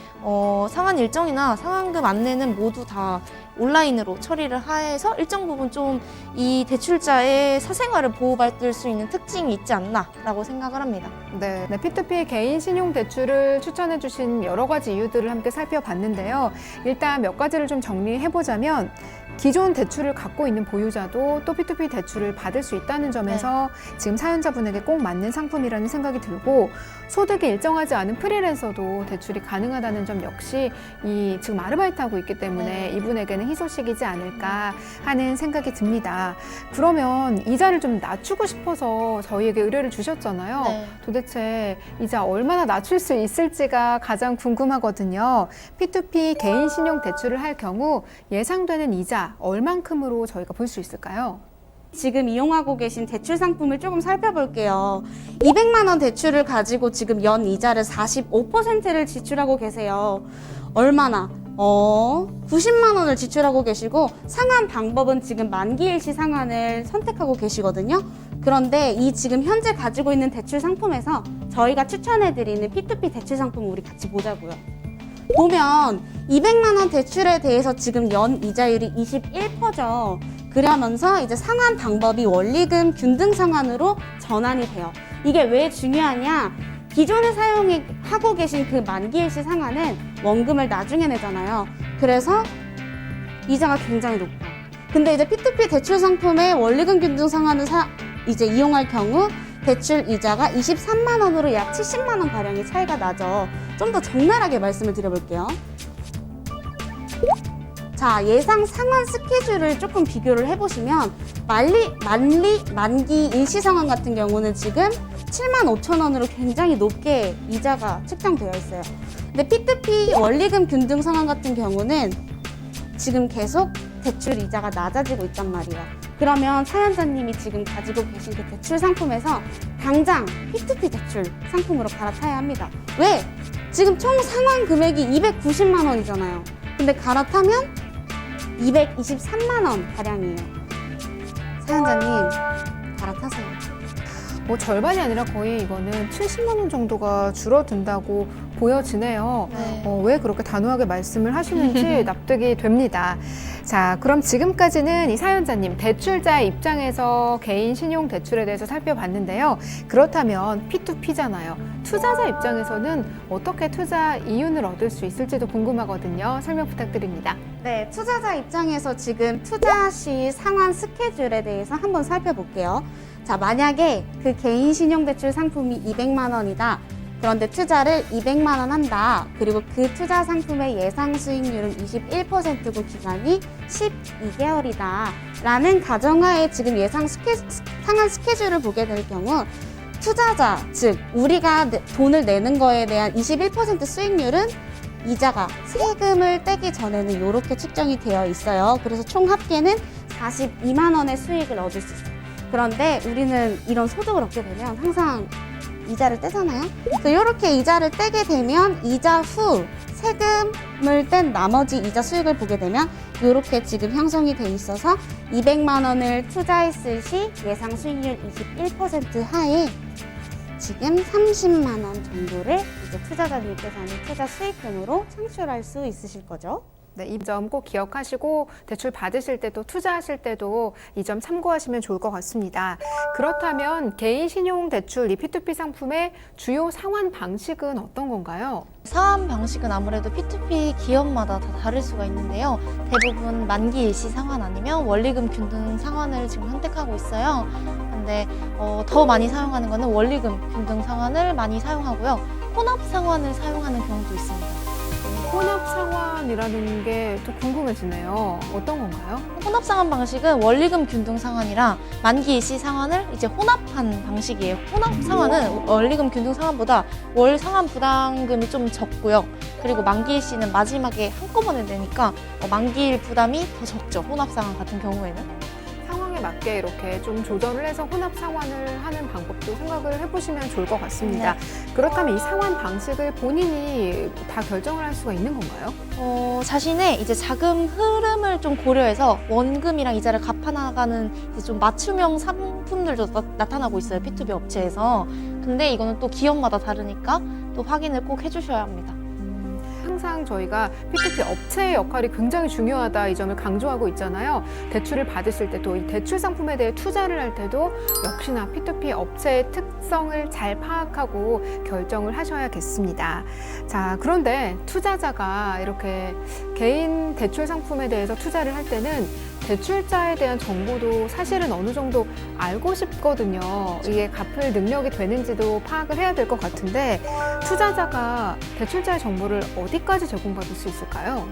S3: 상환 일정이나 상환금 안내는 모두 다 온라인으로 처리를 해서 일정 부분 좀 이 대출자의 사생활을 보호받을 수 있는 특징이 있지 않나라고 생각을 합니다.
S1: 네, P2P 개인 신용 대출을 추천해 주신 여러 가지 이유들을 함께 살펴봤는데요. 일단 몇 가지를 좀 정리해 보자면, 기존 대출을 갖고 있는 보유자도 또 P2P 대출을 받을 수 있다는 점에서 지금 사연자분에게 꼭 맞는 상품이라는 생각이 들고, 소득이 일정하지 않은 프리랜서도 대출이 가능하다는 점 역시 지금 아르바이트하고 있기 때문에 이분에게는 희소식이지 않을까 하는 생각이 듭니다. 그러면 이자를 좀 낮추고 싶어서 저희에게 의뢰를 주셨잖아요.
S3: 네.
S1: 도대체 이자 얼마나 낮출 수 있을지가 가장 궁금하거든요. P2P 개인 신용 대출을 할 경우 예상되는 이자 얼만큼으로 저희가 볼 수 있을까요?
S2: 지금 이용하고 계신 대출 상품을 조금 살펴볼게요. 200만 원 대출을 가지고 지금 연 이자를 45%를 지출하고 계세요. 얼마나? 90만 원을 지출하고 계시고, 상환 방법은 지금 만기일시 상환을 선택하고 계시거든요. 그런데 이 지금 현재 가지고 있는 대출 상품에서 저희가 추천해드리는 P2P 대출 상품 우리 같이 보자고요. 보면 200만 원 대출에 대해서 지금 연 이자율이 21%죠. 그러면서 이제 상환 방법이 원리금 균등 상환으로 전환이 돼요. 이게 왜 중요하냐? 기존에 사용하고 계신 그 만기일시 상환은 원금을 나중에 내잖아요. 그래서 이자가 굉장히 높아요. 근데 이제 P2P 대출 상품의 원리금 균등 상환을 이제 이용할 경우 대출 이자가 23만 원으로 약 70만 원 가량의 차이가 나죠. 좀 더 적나라하게 말씀을 드려볼게요. 자, 예상 상환 스케줄을 조금 비교를 해보시면 만기 일시 상환 같은 경우는 지금 75,000원으로 굉장히 높게 이자가 책정되어 있어요. 근데 P2P 원리금 균등 상환 같은 경우는 지금 계속 대출 이자가 낮아지고 있단 말이에요. 그러면 사연자님이 지금 가지고 계신 그 대출 상품에서 당장 P2P 대출 상품으로 갈아타야 합니다. 왜? 지금 총 상환 금액이 290만 원이잖아요. 근데 갈아타면 223만 원 가량이에요. 사연자님 갈아타세요.
S1: 뭐 절반이 아니라 거의 이거는 70만 원 정도가 줄어든다고 보여지네요.
S3: 네.
S1: 왜 그렇게 단호하게 말씀을 하시는지 납득이 됩니다. 자, 그럼 지금까지는 이 사연자님 대출자의 입장에서 개인 신용 대출에 대해서 살펴봤는데요. 그렇다면 P2P잖아요. 투자자 입장에서는 어떻게 투자 이윤을 얻을 수 있을지도 궁금하거든요. 설명 부탁드립니다.
S2: 네, 투자자 입장에서 지금 투자 시 상환 스케줄에 대해서 한번 살펴볼게요. 자, 만약에 그 개인 신용대출 상품이 200만 원이다. 그런데 투자를 200만 원 한다. 그리고 그 투자 상품의 예상 수익률은 21%고 기간이 12개월이다. 라는 가정하에 지금 예상 상환 스케줄을 보게 될 경우 투자자, 즉 우리가 돈을 내는 거에 대한 21% 수익률은 이자가 세금을 떼기 전에는 이렇게 측정이 되어 있어요. 그래서 총 합계는 42만 원의 수익을 얻을 수 있어요. 그런데 우리는 이런 소득을 얻게 되면 항상 이자를 떼잖아요. 그래서 이렇게 이자를 떼게 되면 이자 후 세금을 뗀 나머지 이자 수익을 보게 되면 이렇게 지금 형성이 돼 있어서 200만 원을 투자했을 시 예상 수익률 21% 하에 지금 30만 원 정도를 이제 투자자님께서는 투자 수익금으로 창출할 수 있으실 거죠.
S1: 네, 이 점 꼭 기억하시고 대출 받으실 때도 투자하실 때도 이 점 참고하시면 좋을 것 같습니다. 그렇다면 개인 신용 대출 이 P2P 상품의 주요 상환 방식은 어떤 건가요?
S3: 상환 방식은 아무래도 P2P 기업마다 다 다를 수가 있는데요. 대부분 만기 일시 상환 아니면 원리금 균등 상환을 지금 선택하고 있어요. 근데 더 많이 사용하는 거는 원리금 균등 상환을 많이 사용하고요. 혼합 상환을 사용하는 경우도 있습니다.
S1: 혼합 상환이라는 게 또 궁금해지네요. 어떤 건가요?
S3: 혼합 상환 방식은 원리금 균등 상환이랑 만기 일시 상환을 이제 혼합한 방식이에요. 혼합 상환은 원리금 균등 상환보다 월 상환 부담금이 좀 적고요. 그리고 만기 일시는 마지막에 한꺼번에 내니까 만기일 부담이 더 적죠. 혼합 상환 같은 경우에는.
S1: 상황에 맞게 이렇게 좀 조절을 해서 혼합 상환을 하는 방법도 생각을 해보시면 좋을 것 같습니다. 그렇다면 이 상환 방식을 본인이 다 결정을 할 수가 있는 건가요?
S3: 자신의 이제 자금 흐름을 좀 고려해서 원금이랑 이자를 갚아나가는 이제 좀 맞춤형 상품들도 나타나고 있어요. P2P 업체에서. 근데 이거는 또 기업마다 다르니까 또 확인을 꼭 해주셔야 합니다.
S1: 항상 저희가 P2P 업체의 역할이 굉장히 중요하다 이 점을 강조하고 있잖아요. 대출을 받으실 때도 이 대출 상품에 대해 투자를 할 때도 역시나 P2P 업체의 특성을 잘 파악하고 결정을 하셔야겠습니다. 자, 그런데 투자자가 이렇게 개인 대출 상품에 대해서 투자를 할 때는 대출자에 대한 정보도 사실은 어느 정도 알고 싶거든요. 이게 갚을 능력이 되는지도 파악을 해야 될 것 같은데 투자자가 대출자의 정보를 어디까지 제공받을 수 있을까요?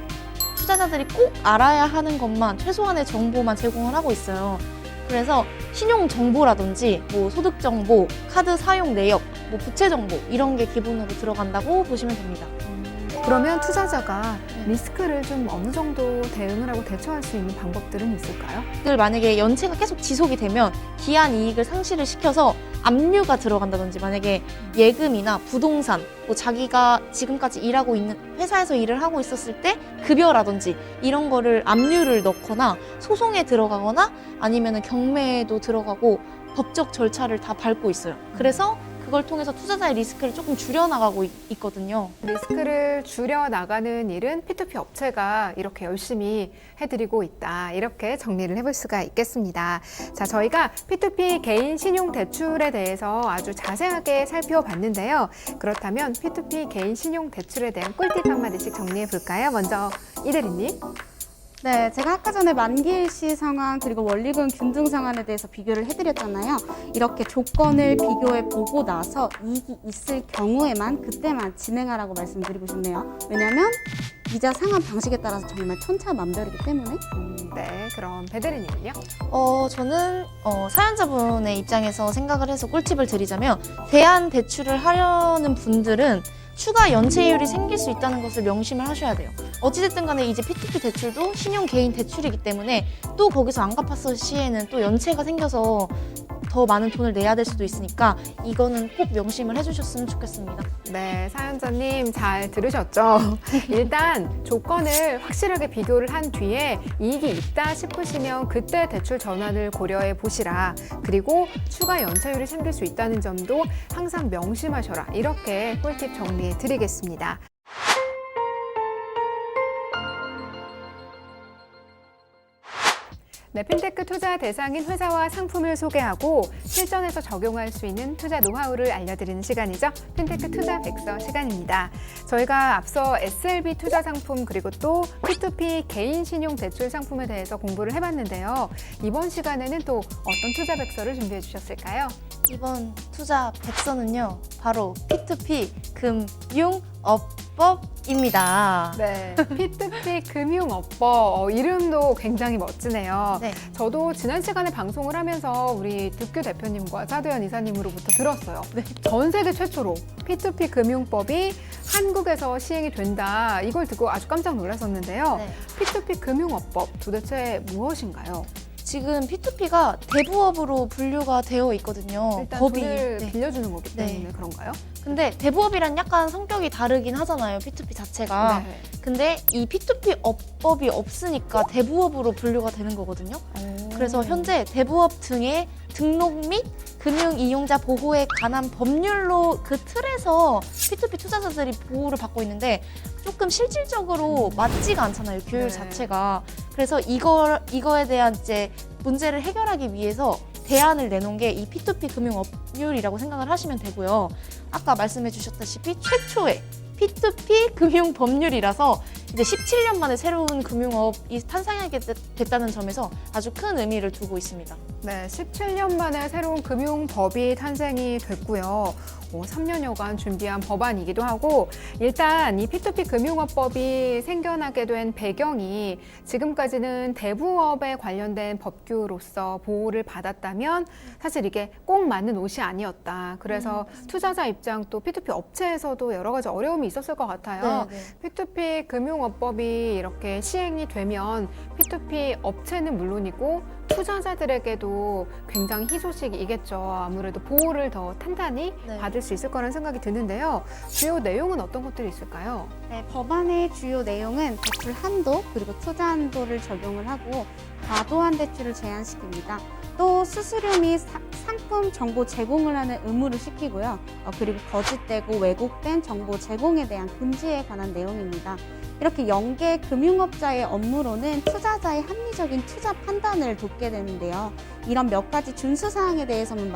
S3: 투자자들이 꼭 알아야 하는 것만 최소한의 정보만 제공을 하고 있어요. 그래서 신용 정보라든지 뭐 소득 정보, 카드 사용 내역, 뭐 부채 정보 이런 게 기본으로 들어간다고 보시면 됩니다.
S1: 그러면 투자자가 리스크를 좀 어느 정도 대응을 하고 대처할 수 있는 방법들은 있을까요?
S3: 늘 만약에 연체가 계속 지속이 되면 기한 이익을 상실을 시켜서 압류가 들어간다든지 만약에 예금이나 부동산, 뭐 자기가 지금까지 일하고 있는 회사에서 일을 하고 있었을 때 급여라든지 이런 거를 압류를 넣거나 소송에 들어가거나 아니면은 경매에도 들어가고 법적 절차를 다 밟고 있어요. 그래서 그걸 통해서 투자자의 리스크를 조금 줄여나가고 있거든요.
S1: 리스크를 줄여나가는 일은 P2P 업체가 이렇게 열심히 해드리고 있다. 이렇게 정리를 해볼 수가 있겠습니다. 자, 저희가 P2P 개인 신용 대출에 대해서 아주 자세하게 살펴봤는데요. 그렇다면 P2P 개인 신용 대출에 대한 꿀팁 한마디씩 정리해 볼까요? 먼저 이대리님.
S2: 네, 제가 아까 전에 만기일시 상환 그리고 원리금 균등 상환에 대해서 비교를 해드렸잖아요. 이렇게 조건을 비교해 보고 나서 이익이 있을 경우에만 그때만 진행하라고 말씀드리고 싶네요. 왜냐하면 이자 상환 방식에 따라서 정말 천차만별이기 때문에.
S1: 네, 그럼 배대리님은요?
S3: 저는 사연자분의 입장에서 생각을 해서 꿀팁을 드리자면 대안 대출을 하려는 분들은 추가 연체율이 생길 수 있다는 것을 명심을 하셔야 돼요. 어찌됐든 간에 이제 P2P 대출도 신용 개인 대출이기 때문에 또 거기서 안 갚았을 시에는 또 연체가 생겨서 더 많은 돈을 내야 될 수도 있으니까 이거는 꼭 명심을 해주셨으면 좋겠습니다.
S1: 네, 사연자님 잘 들으셨죠? 일단 조건을 확실하게 비교를 한 뒤에 이익이 있다 싶으시면 그때 대출 전환을 고려해 보시라. 그리고 추가 연체율이 생길 수 있다는 점도 항상 명심하셔라. 이렇게 꿀팁 정리해 드리겠습니다. 네, 핀테크 투자 대상인 회사와 상품을 소개하고 실전에서 적용할 수 있는 투자 노하우를 알려드리는 시간이죠. 핀테크 투자 백서 시간입니다. 저희가 앞서 SLB 투자 상품 그리고 또 P2P 개인 신용 대출 상품에 대해서 공부를 해봤는데요. 이번 시간에는 또 어떤 투자 백서를 준비해 주셨을까요?
S3: 이번 투자 백서는요, 바로 P2P 금융업법입니다.
S1: 네, P2P 금융업법 이름도 굉장히 멋지네요.
S3: 네.
S1: 저도 지난 시간에 방송을 하면서 우리 득규 대표님과 차도연 이사님으로부터 들었어요.
S3: 네.
S1: 전 세계 최초로 P2P 금융법이 한국에서 시행이 된다. 이걸 듣고 아주 깜짝 놀랐었는데요.
S3: 네.
S1: P2P 금융업법 도대체 무엇인가요?
S3: 지금 P2P가 대부업으로 분류가 되어 있거든요.
S1: 일단
S3: 법이.
S1: 돈을
S3: 네.
S1: 빌려주는 거기 때문에
S3: 네.
S1: 그런가요?
S3: 근데 대부업이란 약간 성격이 다르긴 하잖아요, P2P 자체가.
S1: 네.
S3: 근데 이 P2P 업법이 없으니까 대부업으로 분류가 되는 거거든요. 그래서 현재 대부업 등의 등록 및 금융 이용자 보호에 관한 법률로 그 틀에서 P2P 투자자들이 보호를 받고 있는데 조금 실질적으로 맞지가 않잖아요, 규율
S1: 네.
S3: 자체가. 그래서 이거에 대한 이제 문제를 해결하기 위해서 대안을 내놓은 게 이 P2P 금융업률이라고 생각을 하시면 되고요. 아까 말씀해 주셨다시피 최초의 P2P 금융법률이라서 이제 17년 만에 새로운 금융업이 탄생하게 됐다는 점에서 아주 큰 의미를 두고 있습니다.
S1: 네, 17년 만에 새로운 금융법이 탄생이 됐고요. 3년여간 준비한 법안이기도 하고 일단 이 P2P 금융업법이 생겨나게 된 배경이 지금까지는 대부업에 관련된 법규로서 보호를 받았다면 사실 이게 꼭 맞는 옷이 아니었다. 그래서 투자자 입장 또 P2P 업체에서도 여러 가지 어려움이 있었을 것 같아요.
S3: 네.
S1: P2P 금융업법이 이렇게 시행이 되면 P2P 업체는 물론이고 투자자들에게도 굉장히 희소식이겠죠. 아무래도 보호를 더 탄탄히
S3: 네.
S1: 받을 수 있을 거라는 생각이 드는데요. 주요 내용은 어떤 것들이 있을까요?
S2: 네, 법안의 주요 내용은 대출 한도 그리고 투자 한도를 적용을 하고 과도한 대출을 제한시킵니다. 또 수수료 및 상품 정보 제공을 하는 의무를 시키고요. 그리고 거짓되고 왜곡된 정보 제공에 대한 금지에 관한 내용입니다. 이렇게 연계 금융업자의 업무로는 투자자의 합리적인 투자 판단을 돕게 되는데요. 이런 몇 가지 준수 사항에 대해서는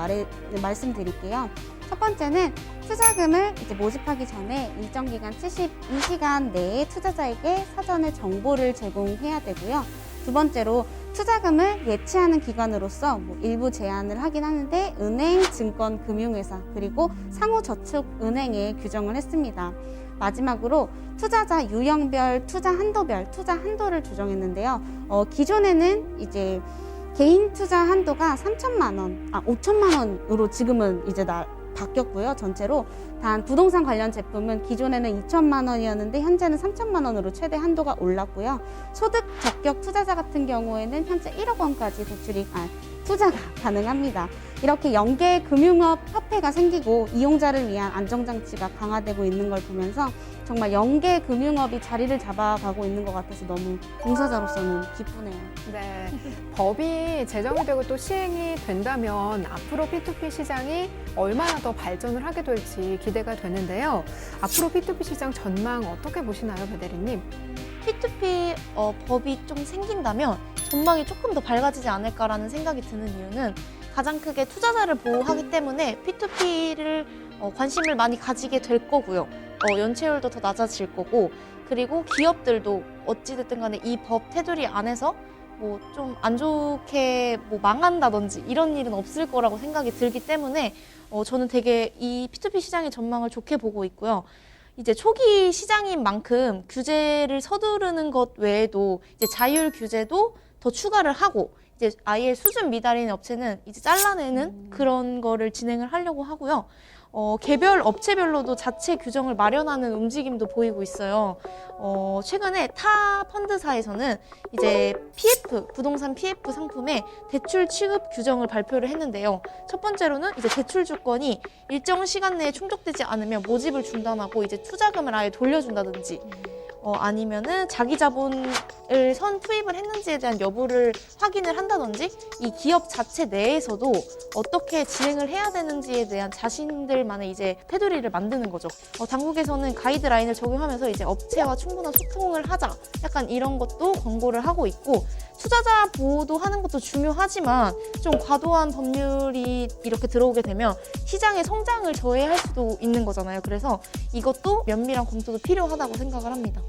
S2: 말씀드릴게요. 첫 번째는 투자금을 이제 모집하기 전에 일정 기간 72시간 내에 투자자에게 사전에 정보를 제공해야 되고요. 두 번째로 투자금을 예치하는 기관으로서 일부 제한을 하긴 하는데 은행, 증권, 금융회사 그리고 상호저축은행에 규정을 했습니다. 마지막으로 투자자 유형별, 투자 한도를 조정했는데요. 기존에는 이제 개인 투자 한도가 5천만 원으로 지금은 이제 바뀌었고요. 전체로 단 부동산 관련 제품은 기존에는 2천만 원이었는데 현재는 3천만 원으로 최대 한도가 올랐고요. 소득 적격 투자자 같은 경우에는 현재 1억 원까지 투자가 가능합니다. 이렇게 연계 금융업 협회가 생기고 이용자를 위한 안정장치가 강화되고 있는 걸 보면서 정말 연계 금융업이 자리를 잡아가고 있는 것 같아서 너무 종사자로서는 기쁘네요.
S1: 네, 법이 제정이 되고 또 시행이 된다면 앞으로 P2P 시장이 얼마나 더 발전을 하게 될지 기대가 되는데요. 앞으로 P2P 시장 전망 어떻게 보시나요, 배 대리님?
S3: P2P 법이 좀 생긴다면 전망이 조금 더 밝아지지 않을까라는 생각이 드는 이유는 가장 크게 투자자를 보호하기 때문에 P2P를 관심을 많이 가지게 될 거고요. 연체율도 더 낮아질 거고, 그리고 기업들도 어찌됐든 간에 이 법 테두리 안에서 좀 안 좋게 망한다든지 이런 일은 없을 거라고 생각이 들기 때문에 저는 되게 이 P2P 시장의 전망을 좋게 보고 있고요. 이제 초기 시장인 만큼 규제를 서두르는 것 외에도 이제 자율 규제도 더 추가를 하고 이제 아예 수준 미달인 업체는 이제 잘라내는 그런 거를 진행을 하려고 하고요. 개별 업체별로도 자체 규정을 마련하는 움직임도 보이고 있어요. 최근에 타 펀드사에서는 이제 PF, 부동산 PF 상품의 대출 취급 규정을 발표를 했는데요. 첫 번째로는 이제 대출 조건이 일정 시간 내에 충족되지 않으면 모집을 중단하고 이제 투자금을 아예 돌려준다든지 아니면은 자기 자본을 선 투입을 했는지에 대한 여부를 확인을 한다든지 이 기업 자체 내에서도 어떻게 진행을 해야 되는지에 대한 자신들만의 이제 테두리를 만드는 거죠. 당국에서는 가이드라인을 적용하면서 이제 업체와 충분한 소통을 하자. 약간 이런 것도 권고를 하고 있고 투자자 보호도 하는 것도 중요하지만 좀 과도한 법률이 이렇게 들어오게 되면 시장의 성장을 저해할 수도 있는 거잖아요. 그래서 이것도 면밀한 검토도 필요하다고 생각을 합니다.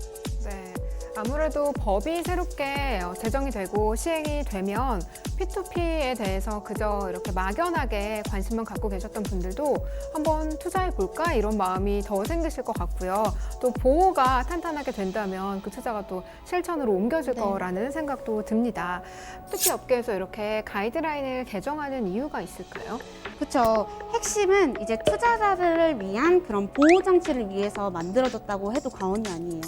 S1: 네. 아무래도 법이 새롭게 제정이 되고 시행이 되면 P2P에 대해서 그저 이렇게 막연하게 관심만 갖고 계셨던 분들도 한번 투자해 볼까 이런 마음이 더 생기실 것 같고요. 또 보호가 탄탄하게 된다면 그 투자가 또 실천으로 옮겨질 거라는 생각도 듭니다. 특히 업계에서 이렇게 가이드라인을 개정하는 이유가 있을까요?
S2: 그렇죠. 핵심은 이제 투자자들을 위한 그런 보호 장치를 위해서 만들어졌다고 해도 과언이 아니에요.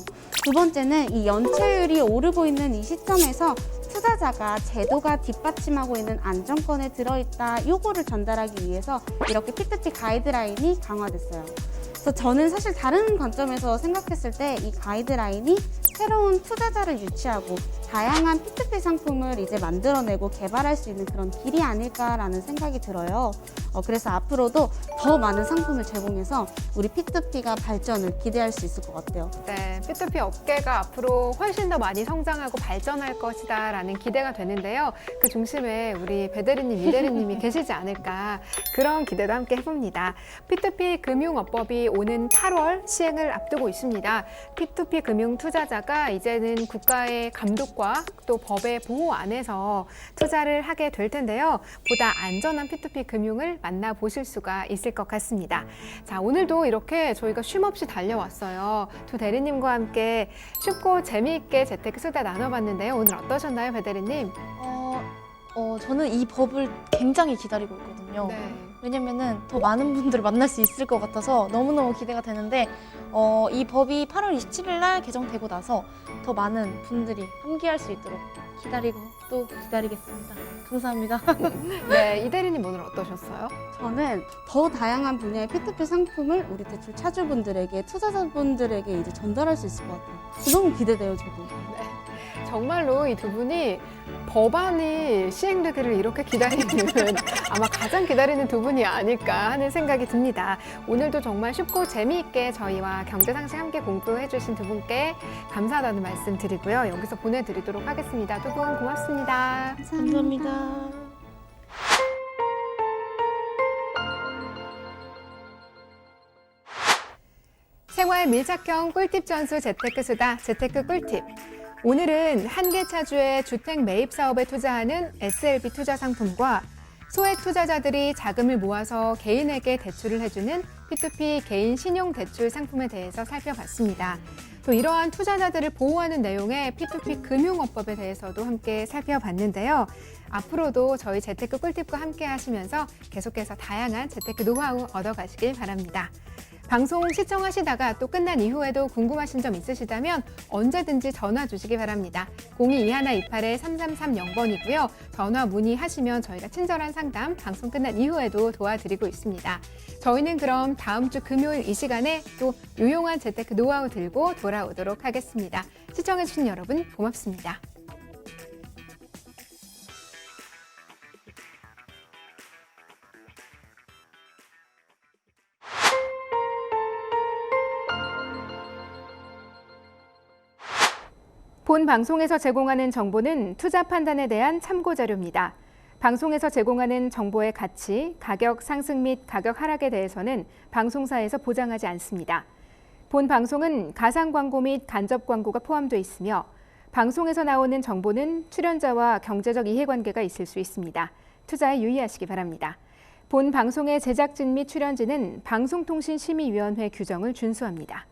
S2: 두 번째는 이 연체율이 오르고 있는 이 시점에서 투자자가 제도가 뒷받침하고 있는 안정권에 들어있다 요거를 전달하기 위해서 이렇게 P2P 가이드라인이 강화됐어요. 그래서 저는 사실 다른 관점에서 생각했을 때 이 가이드라인이 새로운 투자자를 유치하고 다양한 P2P 상품을 이제 만들어내고 개발할 수 있는 그런 길이 아닐까라는 생각이 들어요. 그래서 앞으로도 더 많은 상품을 제공해서 우리 P2P가 발전을 기대할 수 있을 것 같아요.
S1: 네, P2P 업계가 앞으로 훨씬 더 많이 성장하고 발전할 것이다라는 기대가 되는데요. 그 중심에 우리 배대리님, 이대리님이 계시지 않을까 그런 기대도 함께 해봅니다. P2P 금융업법이 오는 8월 시행을 앞두고 있습니다. P2P 금융 투자자가 이제는 국가의 감독과 또 법의 보호 안에서 투자를 하게 될 텐데요. 보다 안전한 P2P 금융을 만나보실 수가 있을 것 같습니다. 자, 오늘도 이렇게 저희가 쉼없이 달려왔어요. 두 대리님과 함께 쉽고 재미있게 재테크 수다 나눠봤는데요. 오늘 어떠셨나요, 배 대리님?
S3: 저는 이 법을 굉장히 기다리고 있거든요.
S1: 네.
S3: 왜냐면은 더 많은 분들을 만날 수 있을 것 같아서 너무너무 기대가 되는데 이 법이 8월 27일 날 개정되고 나서 더 많은 분들이 함께할 수 있도록 기다리고 또 기다리겠습니다. 감사합니다.
S1: 네, 이 대리님 오늘 어떠셨어요?
S2: 저는 더 다양한 분야의 P2P 상품을 우리 대출 차주분들에게, 투자자분들에게 이제 전달할 수 있을 것 같아요. 너무 기대돼요, 저도.
S1: 정말로 이 두 분이 법안이 시행되기를 이렇게 기다리는 아마 가장 기다리는 두 분이 아닐까 하는 생각이 듭니다. 오늘도 정말 쉽고 재미있게 저희와 경제상식 함께 공부해 주신 두 분께 감사하다는 말씀 드리고요. 여기서 보내드리도록 하겠습니다. 두 분 고맙습니다.
S3: 감사합니다.
S1: 생활 밀착형 꿀팁 전수 재테크 수다 재테크 꿀팁. 오늘은 한계차주의 주택 매입 사업에 투자하는 SLB 투자 상품과 소액 투자자들이 자금을 모아서 개인에게 대출을 해주는 P2P 개인 신용 대출 상품에 대해서 살펴봤습니다. 또 이러한 투자자들을 보호하는 내용의 P2P 금융업법에 대해서도 함께 살펴봤는데요. 앞으로도 저희 재테크 꿀팁과 함께 하시면서 계속해서 다양한 재테크 노하우 얻어가시길 바랍니다. 방송 시청하시다가 또 끝난 이후에도 궁금하신 점 있으시다면 언제든지 전화 주시기 바랍니다. 022128-3330번이고요. 전화 문의하시면 저희가 친절한 상담 방송 끝난 이후에도 도와드리고 있습니다. 저희는 그럼 다음 주 금요일 이 시간에 또 유용한 재테크 노하우 들고 돌아오도록 하겠습니다. 시청해주신 여러분 고맙습니다. 본 방송에서 제공하는 정보는 투자 판단에 대한 참고 자료입니다. 방송에서 제공하는 정보의 가치, 가격 상승 및 가격 하락에 대해서는 방송사에서 보장하지 않습니다. 본 방송은 가상 광고 및 간접 광고가 포함되어 있으며 방송에서 나오는 정보는 출연자와 경제적 이해관계가 있을 수 있습니다. 투자에 유의하시기 바랍니다. 본 방송의 제작진 및 출연진은 방송통신심의위원회 규정을 준수합니다.